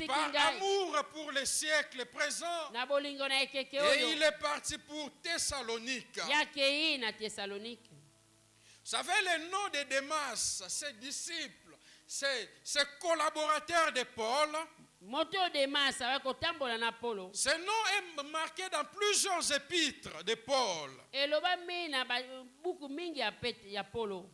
par amour pour les siècles présents. Et il est parti pour Thessalonique. Vous savez, le nom de Démas, ses disciples, ses collaborateurs de Paul, ce nom est marqué dans plusieurs épîtres de Paul.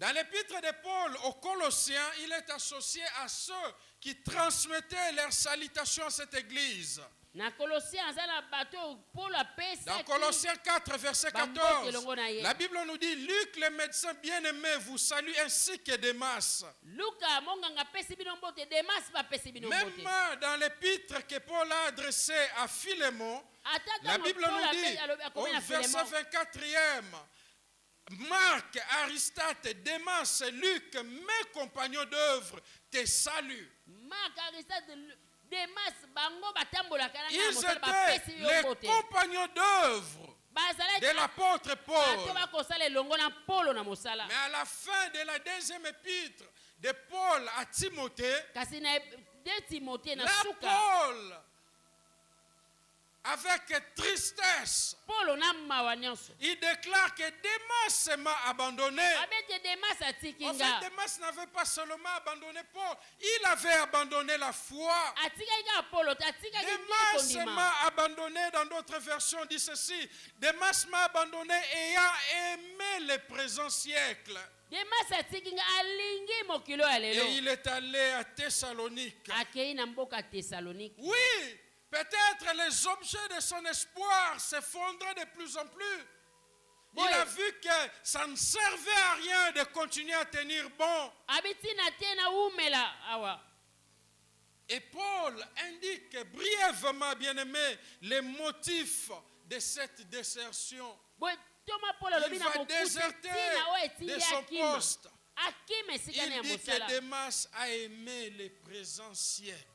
Dans l'épître de Paul aux Colossiens, il est associé à ceux qui transmettaient leurs salutations à cette église. Dans Colossiens 4, verset 14, la Bible nous dit, Luc, le médecin bien-aimé, vous salue ainsi que Démas. Même dans l'épître que Paul a adressé à Philémon, la Bible nous dit, au verset 24e, Marc, Aristote, Démas, Luc, mes compagnons d'œuvre, te saluent. Ils étaient les compagnons d'œuvre de l'apôtre Paul. Mais à la fin de la deuxième épître de Paul à Timothée, là Paul, avec tristesse, il déclare que Démas m'a abandonné. En fait, Démas n'avait pas seulement abandonné Paul, il avait abandonné la foi. Démas m'a abandonné, dans d'autres versions dit ceci, Démas m'a abandonné ayant aimé les présents siècles. Et il est allé à Thessalonique. Oui. Peut-être les objets de son espoir s'effondraient de plus en plus. Il a vu que ça ne servait à rien de continuer à tenir bon. Et Paul indique brièvement, bien-aimé, les motifs de cette désertion. Il va déserter de son poste. Il dit que Démas a aimé les présents siècles.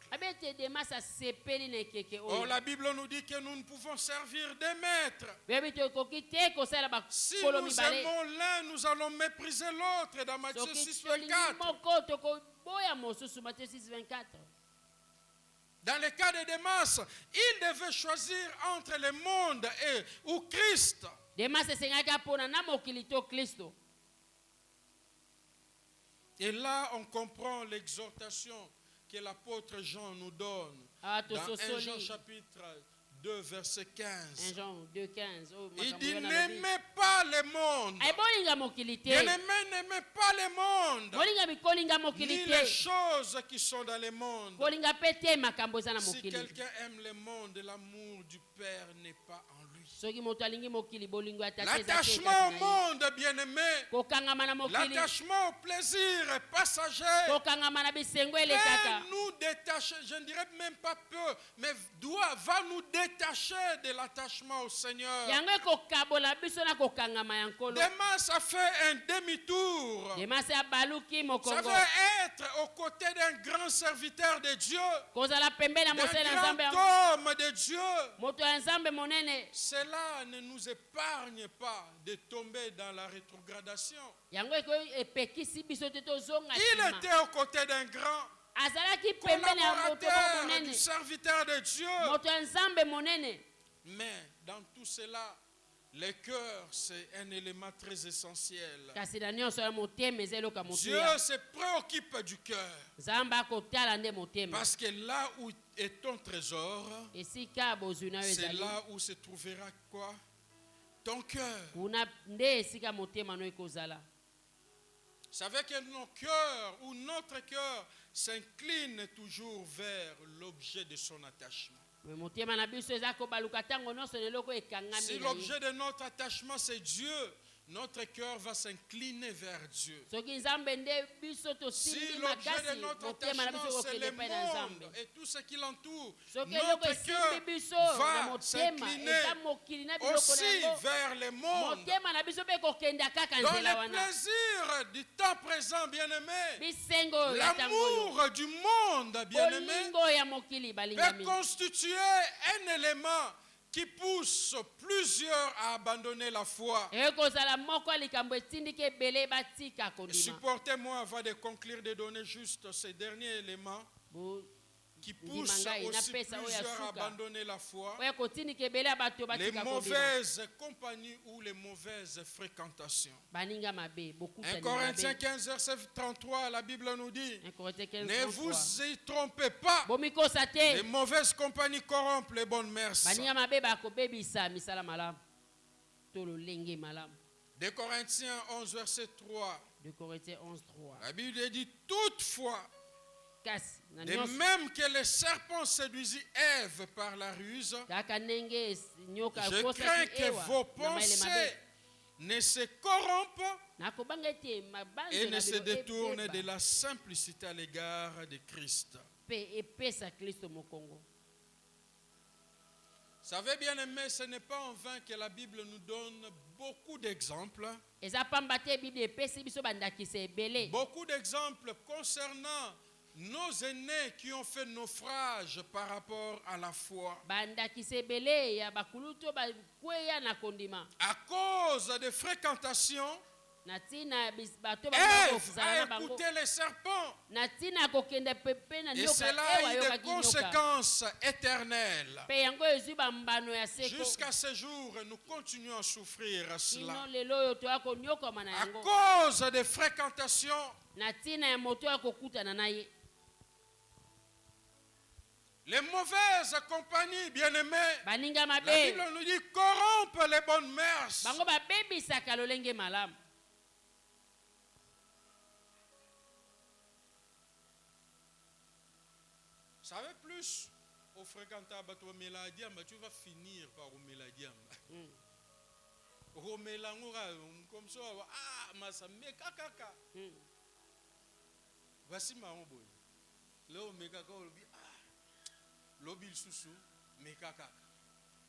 Oh, la Bible nous dit que nous ne pouvons servir des maîtres. Si nous aimons l'un, nous allons mépriser l'autre dans Matthieu 6, 24. Dans le cas de Démas, il devait choisir entre le monde ou Christ. Demas esengaka pona na mokili to Kristo. Et là, on comprend l'exhortation que l'apôtre Jean nous donne Ah, dans 1 tososoli. Jean chapitre 2, verset 1 15. Jean 2:15. Oh, Il makambo dit, wana n'aimez pas le monde. Ay bolinga mokili te. Bien-aimés, n'aimez pas le monde, Bolinga bikolinga mokili ni te. les choses qui sont dans le monde. Kolinga pete makambo eza na Si mokili. quelqu'un aime le monde, l'amour du Père n'est pas en lui. Soki moto alingi mokili bolingo ya tate eza te L'attachement au kati na ye. monde, bien-aimé, Kokangama na mokili. l'attachement au plaisir passager, Kokangama na bisengo peut elekaka. nous détacher, je ne dirais même pas peu, mais va nous détacher de l'attachement au Seigneur. Yango kokabola biso na kokangama ya nkolo. Demain, ça fait un demi-tour. Demasi abaluki Ça mokongo. veut être aux côtés d'un grand serviteur de Dieu, Kozala pembeni na mosala ya d'un Nzambe. grand homme de Dieu. Moto ya Nzambe monene. Cela ne nous épargne pas de tomber dans la rétrogradation. Yango epekisi biso te tozonga Il nsima. était aux côtés d'un grand Azalaki pembeni ya moto collaborateur du monene. serviteur de Dieu. Moto ya Nzambe monene. Mais dans tout cela, le cœur, c'est un élément très essentiel. Kasi na nyonso ya motema eza eloko ya Dieu motuya. se préoccupe du cœur. Nzambe akotala nde motema. Parce que là où est ton trésor, Esika bozwi na yo c'est ezali. là où se trouvera quoi? Ton cœur. Kuna nde esika motema no ekozala. Vous savez que nos cœurs ou notre cœur s'incline toujours vers l'objet de son attachement. Me motema na biso eza kobaluka ntango nyonso na eloko ekangami Si na ye. l'objet de notre attachement c'est Dieu, notre cœur va s'incliner vers Dieu. Soki Nzambe nde biso Si tosimbi l'objet makasi de notre motema na biso attachement c'est ekokende le epai na Nzambe. monde et tout ce qui l'entoure, Soki eloko notre esimbi cœur biso na va motema s'incliner eza mokili na biloko na aussi yango. vers le monde. Motema na biso mpe ekokenda kaka Dans nzela le wana. plaisir du temps présent, bien-aimé, Bisengo ya ntango oyo. l'amour du monde, bien-aimé, Bolingo ya mokili peut balingami. constituer un élément qui pousse plusieurs à abandonner la foi. ekozala moko ya likambo etindiki ebele batika kondima. Supportez-moi avant de conclure de donner juste ces derniers éléments qui poussent Ndimangai, aussi napesa oyo ya plusieurs à suka. abandonner la foi. oyo ekotindika ebele ya bato Les batika kondima. mauvaises compagnies ou les mauvaises fréquentations. Baninga mabe 1 bokutani Corinthiens mabe. 15, verset 33, la Bible nous dit, 1 Corinthiens 15, ne 33. vous y trompez pas. bomikosa Les te. mauvaises compagnies corrompent les bonnes mœurs. Baninga mabe bakobebisa misala malamu to lolenge malamu. 2 Corinthiens 11, verset 3. 2 Corinthiens 11, 3. La Bible dit, toutefois, Kasi na de nyonso même que le serpent séduisit Ève par la ruse, kaka ndenge nyoka je crains akosaki que ewa vos na maele pensées mabe. ne se corrompent nakobanga ete mabanzo et na ne se bino détournent de ebeba la simplicité à l'égard de Christ. mpe epesa Kristo mokongo. Savez bien aimé, ce n'est pas en vain que la Bible nous donne beaucoup d'exemples. eza pamba te Bible epesi biso bandakisa ebele. Beaucoup d'exemples concernant nos aînés qui ont fait naufrage par rapport à la foi. bandakisa ebele ya bakulu to bakweya na kondima À cause des fréquentations, na ntina bato Ève bakofuzala na a bango écouté les serpents. na ntina kokende pepe na Et nyoka cela ewa a eu des yokaki nyoka conséquences éternelles. mpe yango ezwi bambano ya seko Jusqu'à ce jour, nous continuons à souffrir kino cela. lelo oyo toya konyokama na À yango cause des fréquentations, na ntina ya moto oyo akokutana na ye. les mauvaises compagnies, bien-aimés, baninga la mabe Bible nous dit corrompent les bonnes mœurs. bango babebisaka lolenge malamu. Vous savez plus au fréquentant bato meladiamba, tu vas finir par au meladiamba. Au melangora comme ça, ah masa meka kaka. Voici ma boy. Là meka kaka lobi ah lobi susu meka kaka.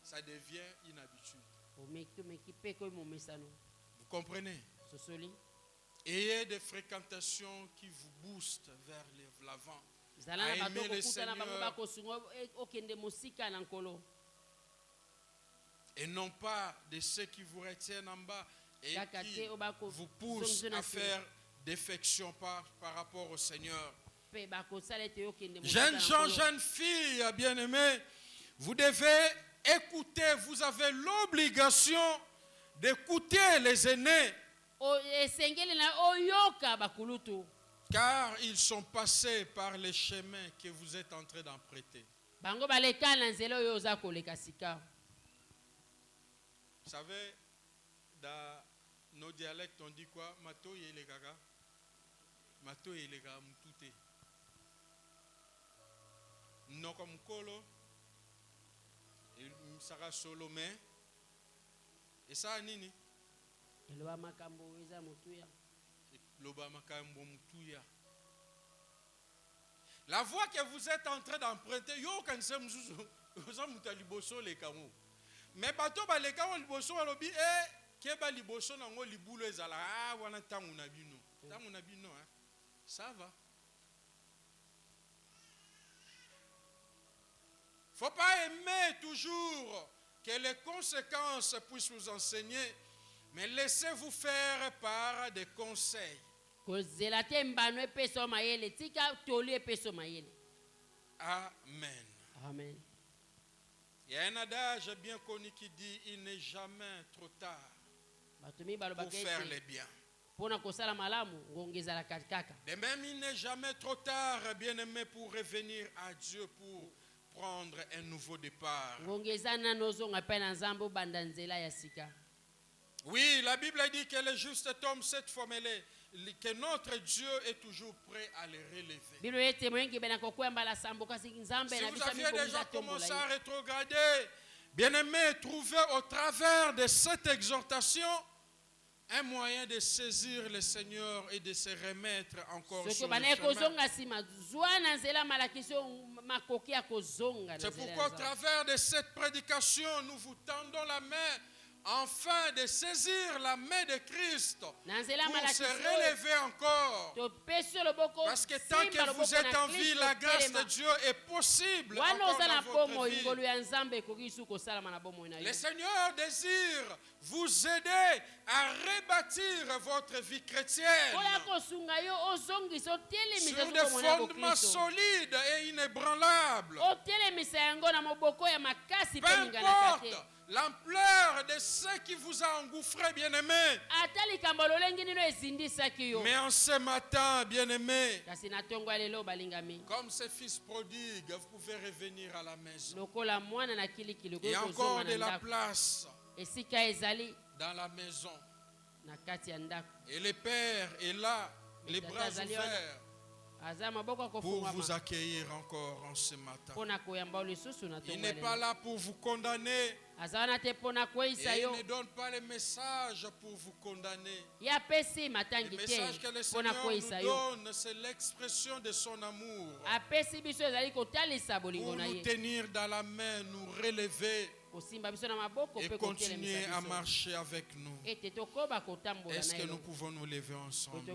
Ça devient une habitude. Vous comprenez? sosoli Ayez des fréquentations qui vous boostent vers l'avant. zala À na bato aimer le okokutana bango Seigneur. bakosunga okende mosika na nkolo Et non pas de ceux qui vous retiennent en bas et Kaka qui te obako vous poussent zongzo na à se. faire défection par rapport au Seigneur. mpe bakosala ete okende mosika na Jeunes gens, nkolo. jeunes filles, bien-aimés, vous devez écouter, vous avez l'obligation d'écouter les aînés, esengeli na oyoka bakulutu car ils sont passés par les chemins que vous êtes en train d'emprunter. bango baleka na nzela oyo oza koleka sika. Vous savez, dans nos dialectes, on dit quoi? Mato yele gaga. Mato yele gaga mutute. Noko mkolo. Sara solo mais. Et ça nini? eloba makambo eza motuya. Loba makambo mutuya. La voie que vous êtes en train d'emprunter, yo kanse mzuzu, oza mutaliboso le kamo. Mais bato ba le kamo liboso alobi ke ba liboso nango libulo ezala wana tangu na bino. Tangu na bino hein. Ça va. Faut pas aimer toujours que les conséquences puissent vous enseigner, mais laissez-vous faire par des conseils. kozela te mbano epesa mayele tika tolu epesa mayele. Amen. Amen. Il y a un adage bien connu qui dit il n'est jamais trop tard pour faire les biens. Pona kosala malamu ngongezala kaka. De même, il n'est jamais trop tard, bien aimé, pour revenir à Dieu, pour prendre un nouveau départ. Ngongezana nozonga pe na nzambo banda nzela ya sika. Oui, la Bible dit que le juste tombe cette fois, mais que notre Dieu est toujours prêt à les relever. Si vous aviez déjà commencé à rétrograder, bien-aimé, trouvez au travers de cette exhortation un moyen de saisir le Seigneur et de se remettre encore sur le chemin. C'est pourquoi au travers de cette prédication, nous vous tendons la main afin de saisir la main de Christ pour se relever encore. Parce que tant que vous êtes en vie, la grâce de Dieu est possible encore dans votre vie. Le Seigneur désire vous aider à rebâtir votre vie chrétienne sur des fondements solides et inébranlables. Peu importe l'ampleur de ce qui vous a engouffré, bien-aimé. Mais en ce matin, bien-aimé, comme ce fils prodigue, vous pouvez revenir à la maison. Il y a encore de la place dans la maison. Et le Père est là, les bras ouverts, pour vous accueillir encore en ce matin. Il n'est pas là pour vous condamner. Et il ne donne pas les messages pour vous condamner. Le message que le Seigneur nous donne, c'est l'expression de son amour. Pour nous tenir dans la main, nous relever et continuer à marcher avec nous. Est-ce que nous pouvons nous lever ensemble?